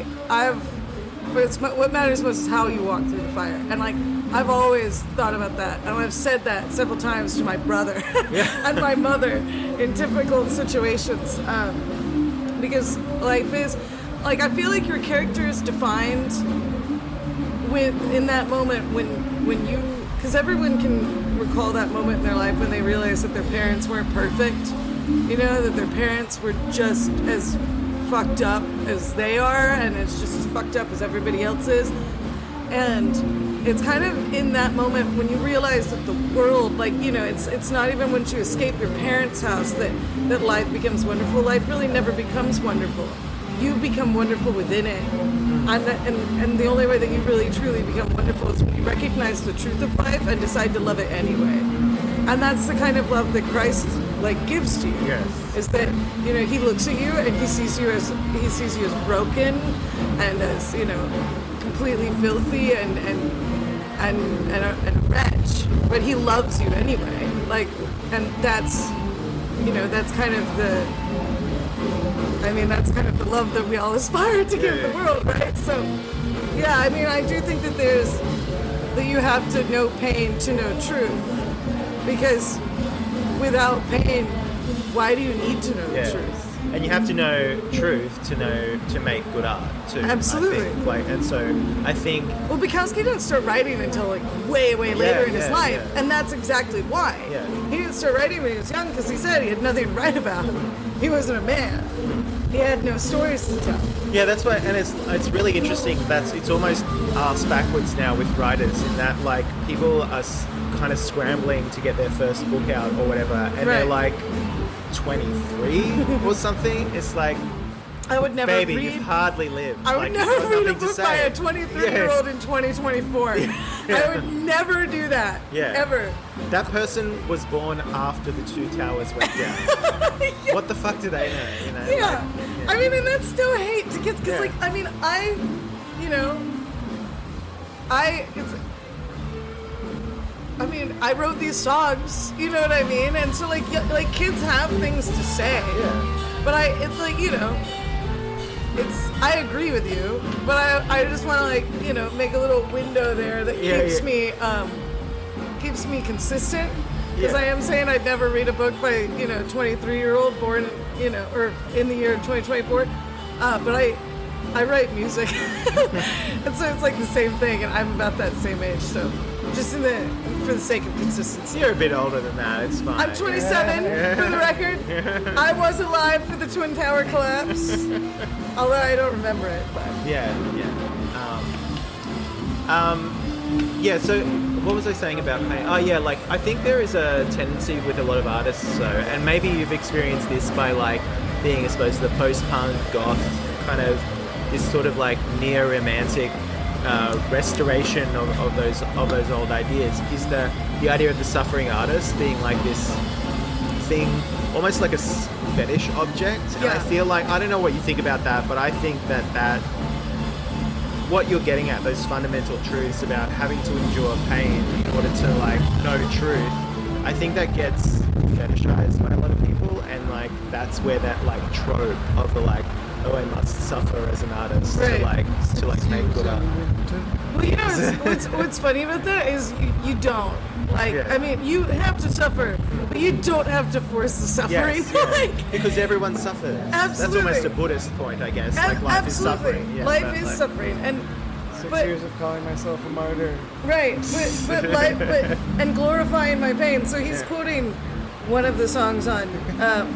what matters most is how you walk through the fire. And like I've always thought about that, and I've said that several times to my brother and my mother in difficult situations, because life is like, I feel like your character is defined in that moment when you, because everyone can recall that moment in their life when they realize that their parents weren't perfect, you know, that their parents were just as fucked up as they are, and it's just as fucked up as everybody else is. And it's kind of in that moment when you realize that the world, like, you know, it's not even once you escape your parents' house that life becomes wonderful. Life really never becomes wonderful. You become wonderful within it. And the only way that you really truly become wonderful is when you recognize the truth of life and decide to love it anyway. And that's the kind of love that Christ like gives to you. Yes. Is that, you know, He looks at you and He sees you as broken and as, you know, completely filthy and a wretch, but He loves you anyway. Like, and that's, you know, that's kind of the love that we all aspire to give the world, right? So, yeah, I mean, I do think that you have to know pain to know truth, because without pain, why do you need to know the truth? And you have to know truth to make good art too. Absolutely. I think. And so I think. Well, Bukowski didn't start writing until like way later in his life, and that's exactly why. Yeah. He didn't start writing when he was young because he said he had nothing to write about. He wasn't a man. He had no stories to tell. Yeah, that's why, and it's really interesting. It's almost asked backwards now with writers, in that like people are kind of scrambling to get their first book out or whatever, and they're like 23 or something. It's like, I would never baby, read. you've hardly lived. I would like, never read a to book by a 23-year-old in 2024. I would never do that. Yeah. Ever. That person was born after the two towers went down. What the fuck do they know? You know? Yeah. I mean, and that's still hate to kids, because like, I mean, I wrote these songs, you know what I mean? And so like kids have things to say. Yeah. But it's like, you know, I agree with you, but I just want to like, you know, make a little window there that keeps me consistent. Because I am saying I'd never read a book by, you know, 23-year-old born, you know, or in the year 2024. But I write music. And so it's like the same thing, and I'm about that same age, so just for the sake of consistency. You're a bit older than that. It's fine. I'm 27, for the record. I was alive for the Twin Tower collapse, although I don't remember it. But Yeah. Yeah. So, what was I saying about pain? Oh, yeah. Like, I think there is a tendency with a lot of artists, and maybe you've experienced this by like being exposed to the post-punk, goth, kind of this sort of like neo-romantic restoration of those old ideas. Is the idea of the suffering artist being like this thing, almost like a fetish object? And I feel like, I don't know what you think about that, but I think that what you're getting at, those fundamental truths about having to endure pain in order to like know truth, I think that gets fetishized by a lot of people, and like that's where that like trope of the like, oh, I must suffer as an artist to make good art. Well, you know what's funny about that is you don't. Like, I mean, you have to suffer, but you don't have to force the suffering. Yes, because everyone suffers. Absolutely. That's almost a Buddhist point, I guess. Like life is suffering. Yeah, life is suffering, and 6 years of calling myself a martyr. Right, but and glorifying my pain. So he's quoting one of the songs on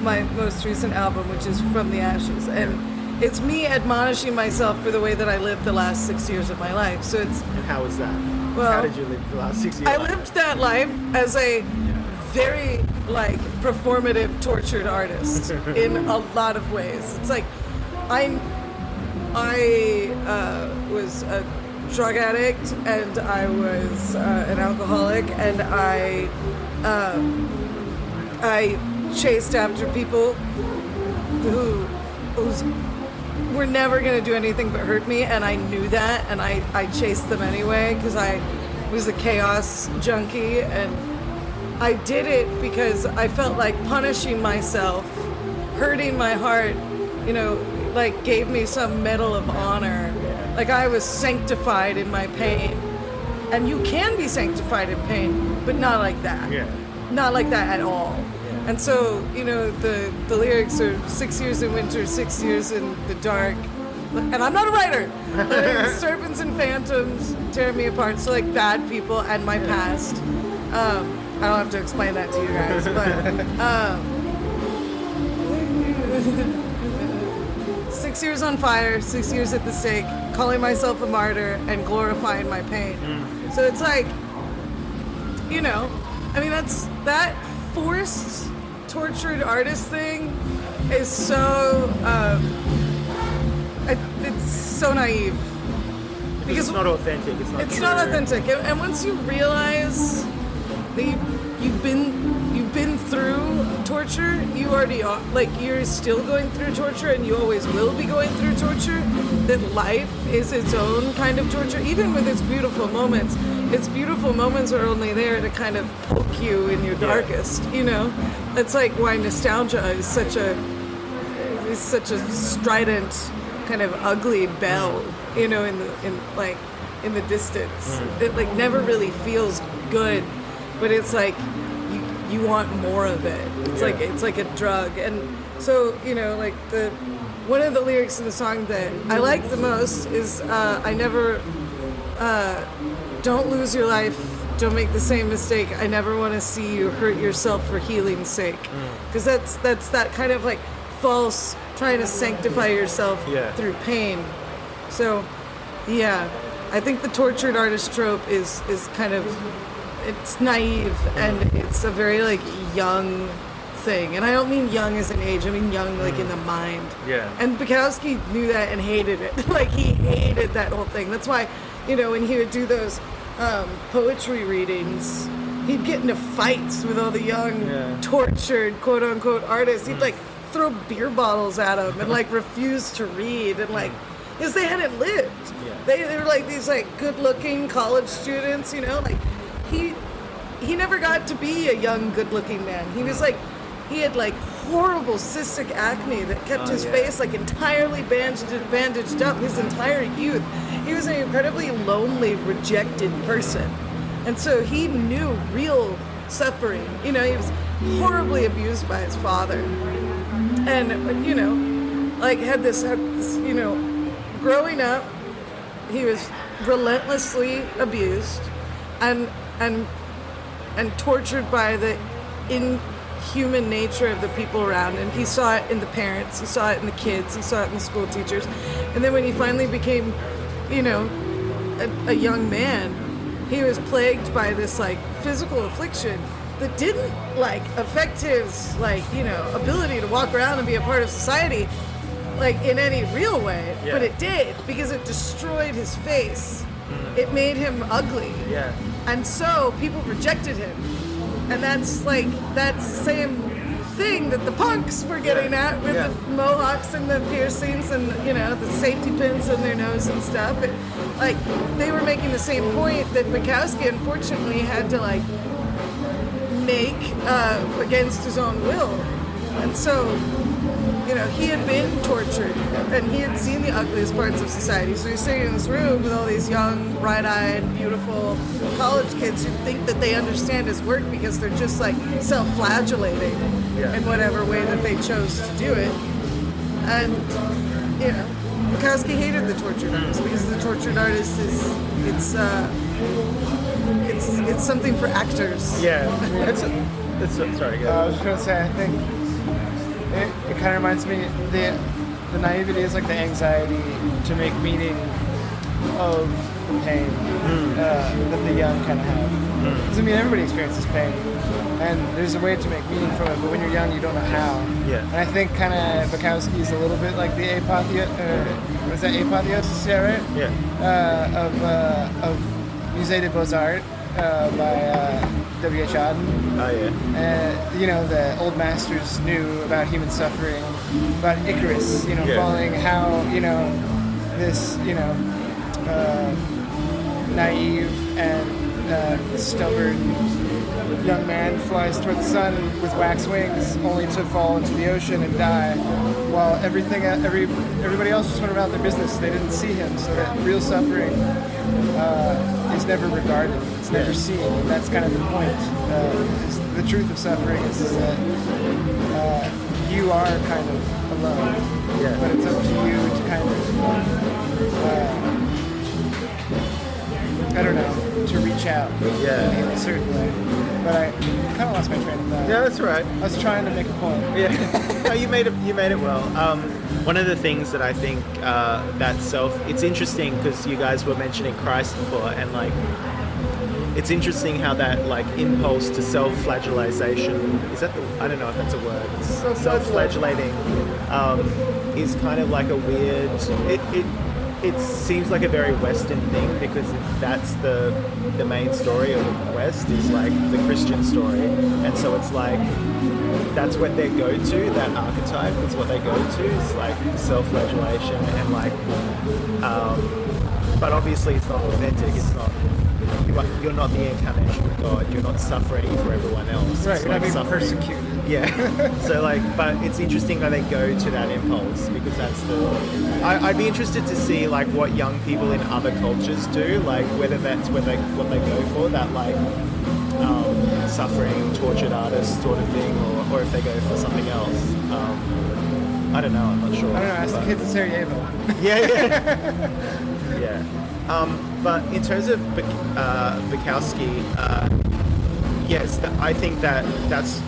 my most recent album, which is From the Ashes, and it's me admonishing myself for the way that I lived the last 6 years of my life. So it's. And how was that? Well, how did you live the last 6 years? I lived that life as a very like performative, tortured artist in a lot of ways. It's like I was a drug addict, and I was an alcoholic, and I chased after people who were never going to do anything but hurt me, and I knew that, and I chased them anyway because I was a chaos junkie, and I did it because I felt like punishing myself, hurting my heart, you know, like gave me some medal of honor. Like I was sanctified in my pain. And you can be sanctified in pain, but not like that. Yeah. Not like that at all. And so, you know, the lyrics are 6 years in winter, 6 years in the dark. And I'm not a writer. Serpents and phantoms tear me apart. So like bad people and my past. I don't have to explain that to you guys, but 6 years on fire, 6 years at the stake, calling myself a martyr and glorifying my pain. So it's like, you know, I mean, that forced, tortured artist thing is so, it's so naive. Because it's not authentic. It's not authentic. And once you realize that you've been through torture, you already are, like, you're still going through torture, and you always will be going through torture, that life is its own kind of torture, even with its beautiful moments. Its beautiful moments are only there to kind of poke you in your darkest, you know? That's like why nostalgia is such a strident, kind of ugly bell, you know, in the distance. It like never really feels good, but it's like you want more of it. It's like a drug. And so, you know, like one of the lyrics in the song that I like the most is I never don't lose your life, don't make the same mistake. I never want to see you hurt yourself for healing's sake. Because that's that kind of like false trying to sanctify yourself through pain. So, yeah, I think the tortured artist trope is kind of, it's naive, and it's a very like young thing. And I don't mean young as an age, I mean young like in the mind. Yeah. And Bukowski knew that and hated it. Like he hated that whole thing. That's why, you know, when he would do those poetry readings, he'd get into fights with all the young tortured quote unquote artists. He'd like throw beer bottles at them and like refuse to read, and like, because they hadn't lived. They were like these like good looking college students, you know, like he never got to be a young good looking man. He was like, he had like horrible cystic acne that kept his face like entirely bandaged up his entire youth. He was an incredibly lonely, rejected person. And so he knew real suffering. You know, he was horribly abused by his father. And, you know, like had this, you know, growing up, he was relentlessly abused. And and tortured by the inhuman nature of the people around him. He saw it in the parents, he saw it in the kids, he saw it in the school teachers. And then when he finally became, a young man, he was plagued by this like physical affliction that didn't like affect his ability to walk around and be a part of society like in any real way, but it did, because it destroyed his face. It made him ugly. Yeah. And so people rejected him. And that's the same thing that the punks were getting at with the mohawks and the piercings and, the safety pins in their nose and stuff. They were making the same point that Bukowski unfortunately had to make against his own will. And so, he had been tortured and he had seen the ugliest parts of society. So he's sitting in this room with all these young, bright-eyed, beautiful college kids who think that they understand his work because they're just self-flagellating in whatever way that they chose to do it. And, Bukowski hated the tortured artist because the tortured artist it's something for actors. Yeah. Sorry, go ahead. I was just gonna say, I think it kind of reminds me, the naivety is like the anxiety to make meaning of the pain that the young kind of have. Because everybody experiences pain, and there's a way to make meaning from it, but when you're young, you don't know how. Yeah. And I think kind of Bukowski is a little bit like the what is that, apotheosis, right? Yeah. Of Musée des Beaux-Arts by W.H. Auden. Oh, yeah. The old masters knew about human suffering, about Icarus, falling, how, this, naive and stubborn young man flies toward the sun with wax wings only to fall into the ocean and die, while everybody else just went about their business. They didn't see him, so that real suffering is never regarded. It's never seen. And that's kind of the point. The truth of suffering is that you are kind of alone, but it's up to you to kind of, to reach out in a certain way. But I kind of lost my train of thought. Yeah, that's right. I was trying to make a point. Yeah, no, you made it well. One of the things that I think it's interesting because you guys were mentioning Christ before, and it's interesting how that impulse to self-flagellation, I don't know if that's a word, self-flagellating, is kind of like a weird, it seems like a very Western thing, because that's the main story of the West is the Christian story, and so it's that's what they go to, that archetype is what they go to, is self-flagellation, and but obviously it's not authentic, it's not, you're not the incarnation of God, you're not suffering for everyone else. Right, you're not being suffering. persecuted. Yeah. So but it's interesting that they go to that impulse, because that's I'd be interested to see what young people in other cultures do, whether that's what they go for, that suffering, tortured artist sort of thing, or if they go for something else. I don't know, I'm not sure. I don't know, ask the kids at Sarajevo. Yeah. But in terms of Bukowski, yes, I think that's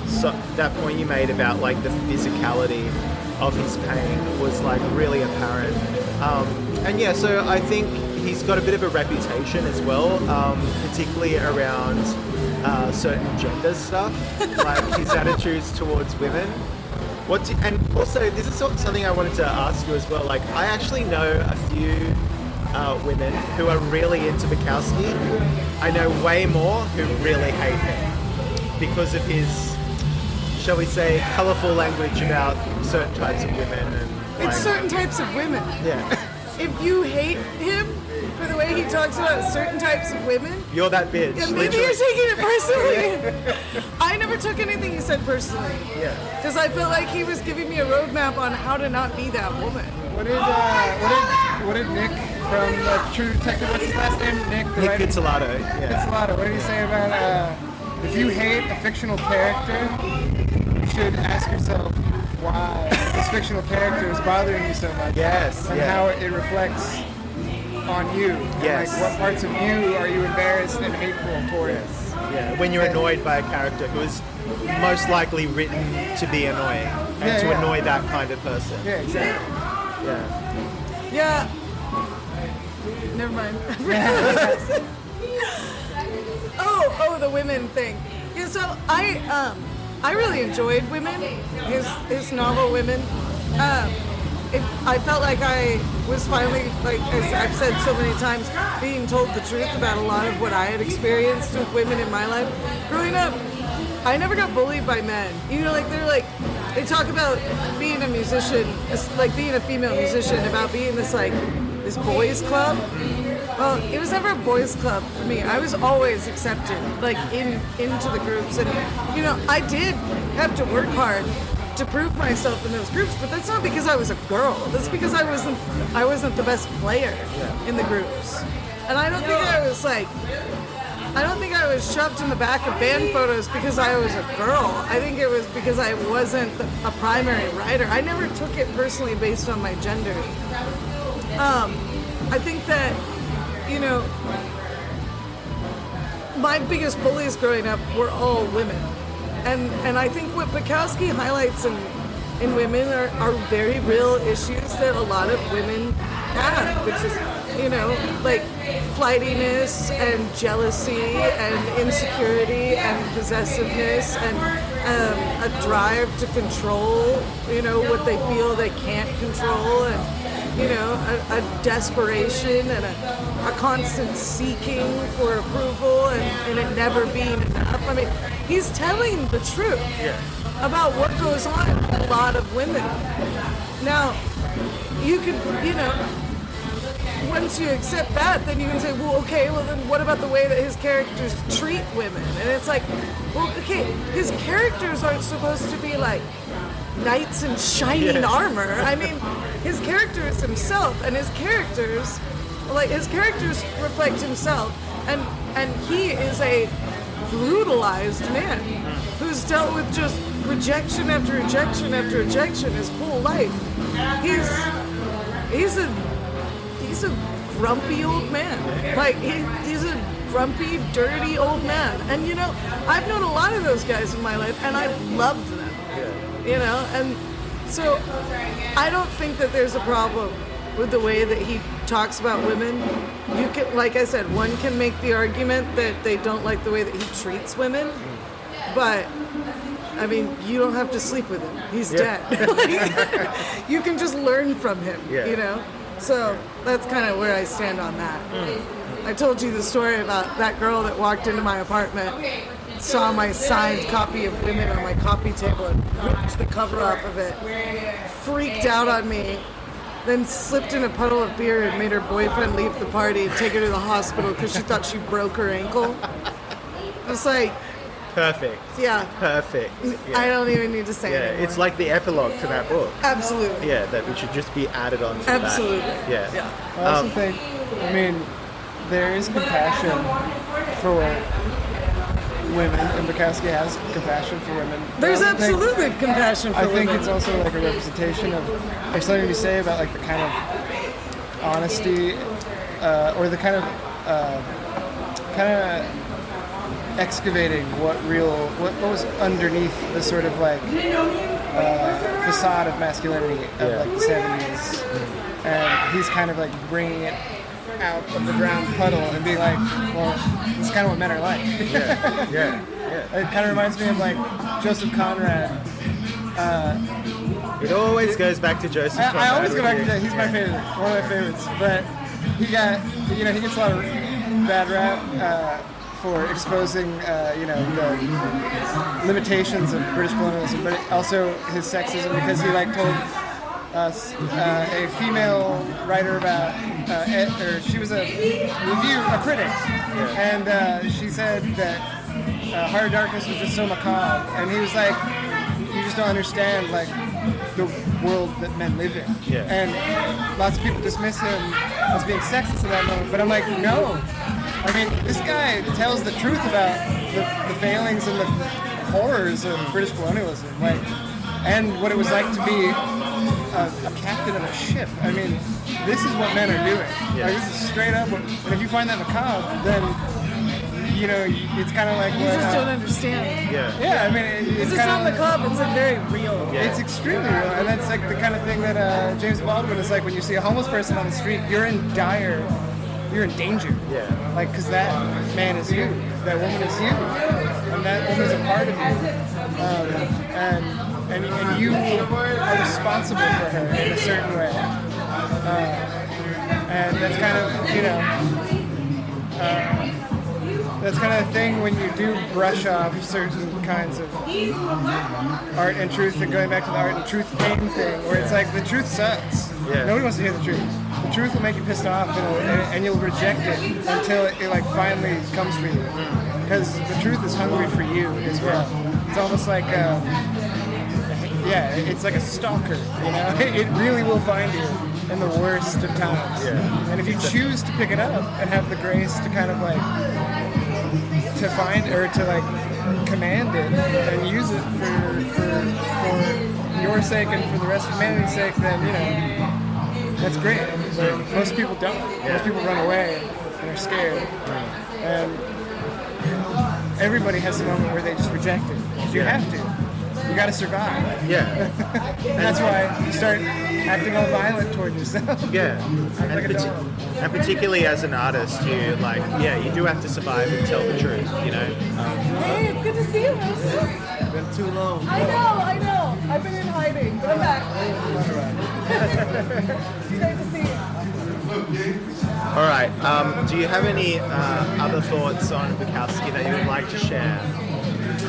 that point you made about the physicality of his pain was really apparent. And so I think he's got a bit of a reputation as well, particularly around certain gender stuff, his attitudes towards women. And also, this is something I wanted to ask you as well. I actually know a few women who are really into Bukowski. I know way more who really hate him because of his, shall we say, colourful language about certain types of women. And it's certain types of women. Yeah. If you hate him for the way he talks about certain types of women, you're that bitch. Yeah, maybe you're taking it personally. I never took anything he said personally. Yeah. Because I felt like he was giving me a roadmap on how to not be that woman. What did Nick from True Detective, what's his last name? Nick Pizzolatto. Yeah. Pizzolatto. What did he say about if you hate a fictional character, you should ask yourself why this fictional character is bothering you so much. Yes. And how it reflects on you. Yes. And, like, what parts of you are you embarrassed and hateful towards? Yeah, when you're annoyed by a character who is most likely written to be annoying and to annoy that kind of person. Yeah, exactly. Yeah. Never mind. Oh, the women thing. Yeah, so I really enjoyed Women, his novel Women. I felt like I was finally, like as I've said so many times, being told the truth about a lot of what I had experienced with women in my life. Growing up, I never got bullied by men. You know, like they talk about being a musician, like being a female musician, about being this boys club. Well, it was never a boys club for me. I was always accepted, like into the groups, and you know, I did have to work hard to prove myself in those groups, but that's not because I was a girl. That's because I wasn't the best player in the groups, and I don't think I was shoved in the back of band photos because I was a girl. I think it was because I wasn't a primary writer. I never took it personally based on my gender. I think that, you know, my biggest bullies growing up were all women. And I think what Bukowski highlights in Women are very real issues that a lot of women have, which is, you know, like flightiness and jealousy and insecurity and possessiveness and a drive to control, you know, what they feel they can't control, and, you know, a desperation and a constant seeking for approval and it never being enough. I mean, he's telling the truth about what goes on with a lot of women. Now, you could, you know, once you accept that, then you can say, well, okay, well then what about the way that his characters treat women? And it's like, well, okay, his characters aren't supposed to be like knights in shining armor. I mean, his character is himself, and his characters reflect himself, and he is a brutalized man who's dealt with just rejection after rejection after rejection his whole life. He's a grumpy old man. Like he's a grumpy, dirty old man. And you know, I've known a lot of those guys in my life, and I've loved them. You know, and so I don't think that there's a problem with the way that he talks about women. You can, like I said, one can make the argument that they don't like the way that he treats women, but I mean, you don't have to sleep with him. He's dead. Like, you can just learn from him, you know? So that's kind of where I stand on that. I told you the story about that girl that walked into my apartment, saw my signed copy of Women on my coffee table and ripped the cover off of it, freaked out on me, then slipped in a puddle of beer and made her boyfriend leave the party and take her to the hospital because she thought she broke her ankle. It's like... Perfect. Yeah. Perfect. Yeah. I don't even need to say it anymore. It's like the epilogue to that book. Absolutely. Yeah, that which should just be added on to Absolutely. that. Yeah. I also think, I mean, there is compassion for women, and Bukowski has compassion for women. There's absolutely compassion for women. I think it's also like a representation of, there's something to say about like the kind of honesty, or the kind of excavating what was underneath the sort of like facade of masculinity of like the 70s, and he's kind of like bringing it out of the brown puddle and being like, well, this is kind of what men are like. It kind of reminds me of like Joseph Conrad. It always goes back to Joseph Conrad. I always go back to that. He's my favorite, one of my favorites. But he gets a lot of bad rap for exposing, the limitations of British colonialism, but also his sexism, because he told us a female writer about, she was a critic, and she said that Heart of Darkness was just so macabre, and he was like, you just don't understand the world that men live in. And lots of people dismiss him as being sexist at that moment, but I'm like, no. I mean, this guy tells the truth about the failings and the horrors of British colonialism, and what it was like to be a captain of a ship. I mean, this is what men are doing. Yeah. Like, this is straight up. And if you find that macabre, then it's kind of like You what. just don't understand. Yeah, I mean, it's It's kind not of. macabre, it's like very real. Yeah. It's extremely real, and that's like the kind of thing that James Baldwin is like when you see a homeless person on the street, you're in danger. Yeah. Like, because that man is you, that woman is you, and that woman is a part of you, and you are responsible for her in a certain way, and that's kind of that's kind of the thing when you do brush off certain kinds of art and truth, and going back to the art and truth game thing, where it's like the truth sucks. Yeah. Nobody wants to hear the truth. The truth will make you pissed off, and you'll reject it until it like finally comes for you. Because the truth is hungry for you as well. It's almost like, it's like a stalker. It really will find you in the worst of times. Yeah. And if you choose to pick it up and have the grace to kind of like to find or to like command it and use it for your sake and for the rest of humanity's sake, then that's great. But most people don't. Most people run away and are scared. And everybody has a moment where they just reject it. You have to. You got to survive. Yeah. And that's why you start acting all violent toward yourself. Yeah. Act like a dog. And particularly as an artist, you do have to survive and tell the truth, Hey, it's good to see you, Moses. Been too long. I know. I've been in hiding, but I'm back. It's great to see you. All right. Do you have any other thoughts on Bukowski that you would like to share?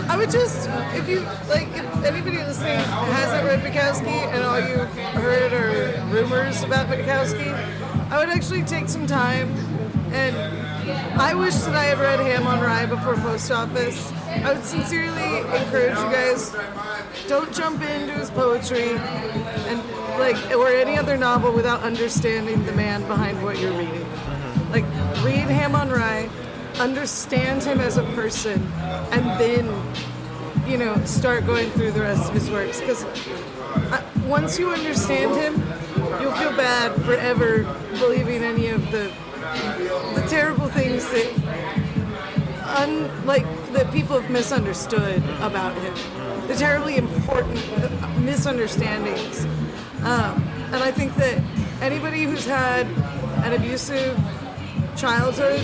I would just, if anybody listening hasn't read Bukowski and all you've heard are rumors about Bukowski, I would actually take some time, and I wish that I had read Ham on Rye before Post Office. I would sincerely encourage you guys, don't jump into his poetry and or any other novel without understanding the man behind what you're reading. Like, read Ham on Rye, understand him as a person, and then start going through the rest of his works, because once you understand him, you'll feel bad forever believing any of the terrible things that people have misunderstood about him, the terribly important misunderstandings, and I think that anybody who's had an abusive childhood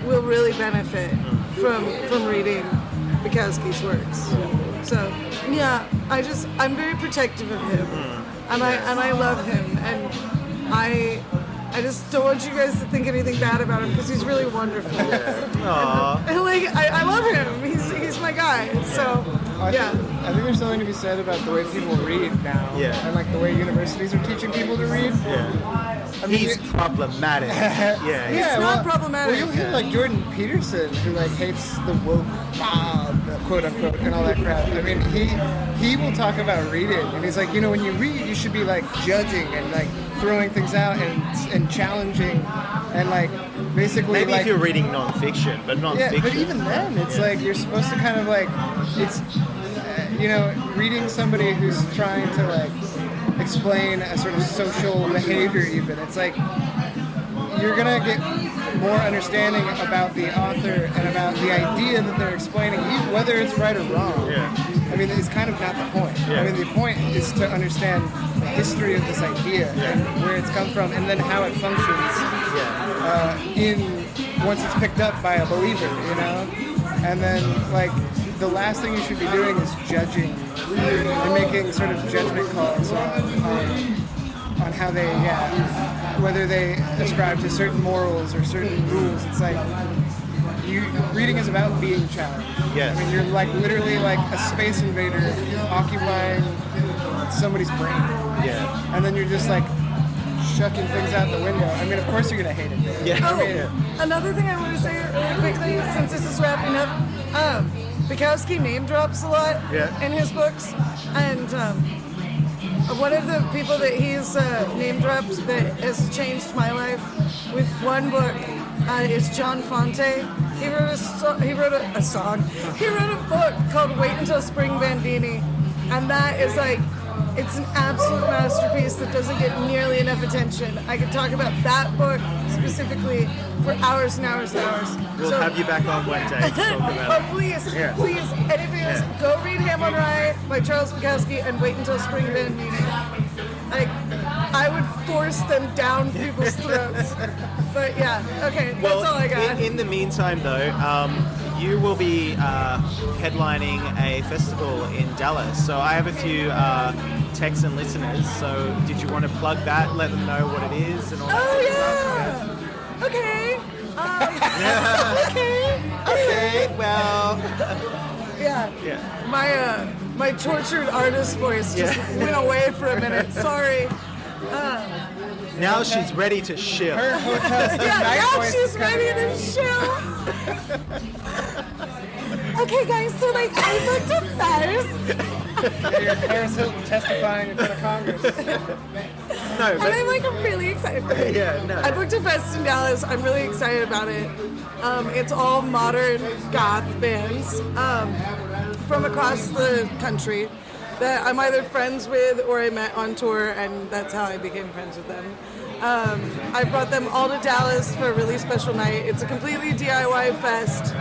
will really benefit from reading Bukowski's works. So yeah, I'm very protective of him, and I love him, and I just don't want you guys to think anything bad about him, because he's really wonderful. Aww. I love him. He's my guy. So yeah. I think there's something to be said about the way people read now, and like the way universities are teaching people to read. Yeah. He's problematic. He's not problematic. Well, you'll hear like Jordan Peterson, who like hates the woke mob, quote unquote, and all that crap. I mean, he will talk about reading, and he's like, when you read, you should be like judging and like throwing things out and challenging, and like basically maybe like, if you're reading nonfiction, but non-fiction. Yeah, but even then, it's like you're supposed to kind of like it's reading somebody who's trying to like explain a sort of social behavior, even it's like you're gonna get more understanding about the author and about the idea that they're explaining, whether it's right or wrong. I mean, it's kind of not the point. I mean, the point is to understand the history of this idea and where it's come from, and then how it functions once it's picked up by a believer, and then like the last thing you should be doing is judging and making sort of judgment calls on how they, whether they ascribe to certain morals or certain rules. It's like reading is about being challenged. Yes. I mean, you're like literally like a space invader occupying somebody's brain. Yeah. And then you're just like shucking things out the window. I mean, of course you're gonna hate it. Yeah. Oh, I mean, another thing I want to say really quickly, since this is wrapping up, Bukowski name drops a lot in his books, and one of the people that he's name dropped that has changed my life with one book is John Fonte. He wrote a song. He wrote a book called Wait Until Spring Bandini, and that is like It's an absolute masterpiece that doesn't get nearly enough attention. I could talk about that book specifically for hours and hours and hours. We'll have you back on one day to talk about it. Oh, please, please. Anything else, go read Ham on Rye by Charles Bukowski and wait until spring band meeting. Like, I would force them down people's throats. But yeah, okay, that's all I got. In the meantime, though, you will be headlining a festival in Dallas. So I have a few Texan listeners. So did you want to plug that? Let them know what it is and all that sort of stuff? Okay. Okay. Well. Yeah. My tortured artist voice just went away for a minute. Sorry. Now she's ready to shill. Her hotel now she's ready to shill. Okay, guys, so like I booked a fest. You're Paris Hilton testifying in front of Congress. No, and I'm like really excited. I booked a fest in Dallas. I'm really excited about it. It's all modern goth bands from across the country that I'm either friends with or I met on tour, and that's how I became friends with them. I brought them all to Dallas for a really special night. It's a completely DIY fest.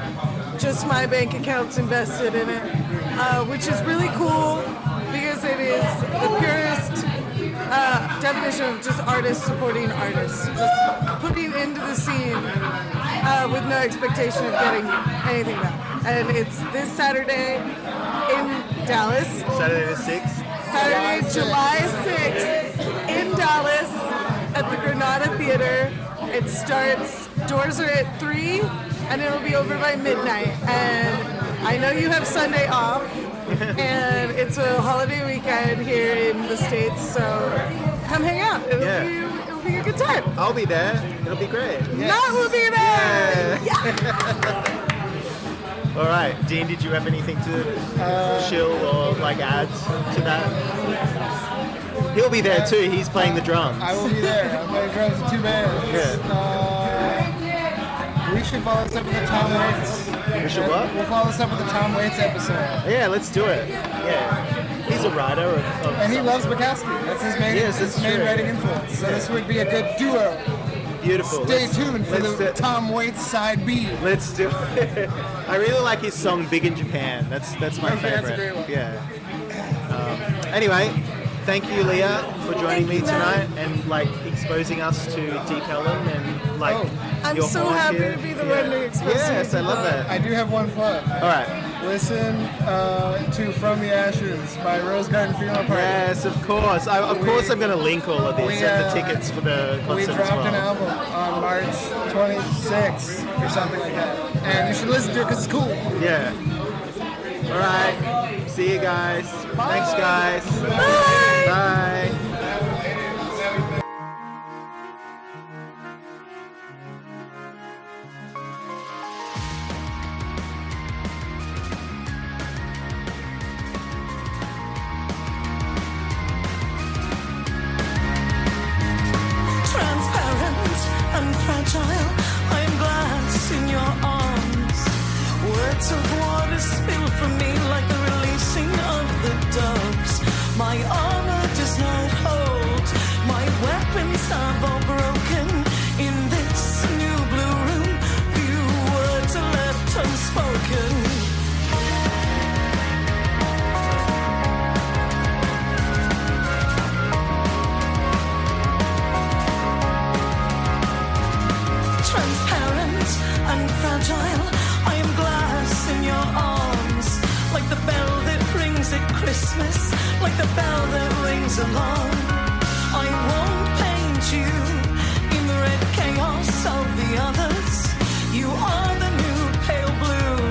Just my bank account's invested in it, which is really cool because it is the purest definition of just artists supporting artists. Just putting into the scene with no expectation of getting anything back. And it's this Saturday in Dallas. Saturday the 6th? Saturday, July 6th in Dallas at the Granada Theater. It starts, doors are at 3 and it'll be over by midnight. And I know you have Sunday off and it's a holiday weekend here in the States, so come hang out. It'll be a good time. I'll be there. It'll be great. Matt will be there! All right, Dean, did you have anything to shill or like add to that? He'll be there too. He's playing the drums. I will be there. I'm playing drums in 2 bands. We should follow this up with the Tom Waits. We should what? We'll follow this up with the Tom Waits episode. Yeah, let's do it. Yeah, he's a writer of and he loves Bukowski. That's his main, main writing influence. So this would be a good duo. Beautiful. Stay tuned for the Tom Waits side B. Let's do it. I really like his song "Big in Japan." That's my favorite. That's a great one. Yeah. Anyway, thank you, Leah, for joining me tonight and like exposing us to Deep Ellum and like. I'm so happy to be the one to expose you. Yes, I love that. I do have one plug. All right. Listen to From the Ashes by Rosegarden Funeral Party. Yes, of course. Of course, I'm going to link all of this and the tickets for the concert We as dropped well. an album on March 26th or something like that. And you should listen to it because it's cool. Yeah. All right. See you guys. Bye. Thanks, guys. Bye. Bye. I'm glass in your arms. Words of water spill from me like the releasing of the doves. My armor does not hold. My weapons have all broken. In this new blue room, few words are left unspoken. Transparent and fragile, I am glass in your arms. Like the bell that rings at Christmas, like the bell that rings along. I won't paint you in the red chaos of the others. You are the new pale blue,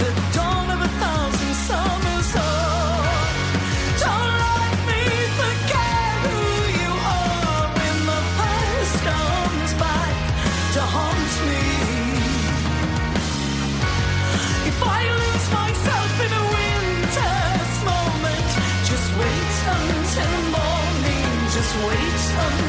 the dawn of 1,000 summers. Oh, don't let me forget who you are when the past comes back to haunt me. If I lose myself in a winter's moment, just wait until morning, just wait until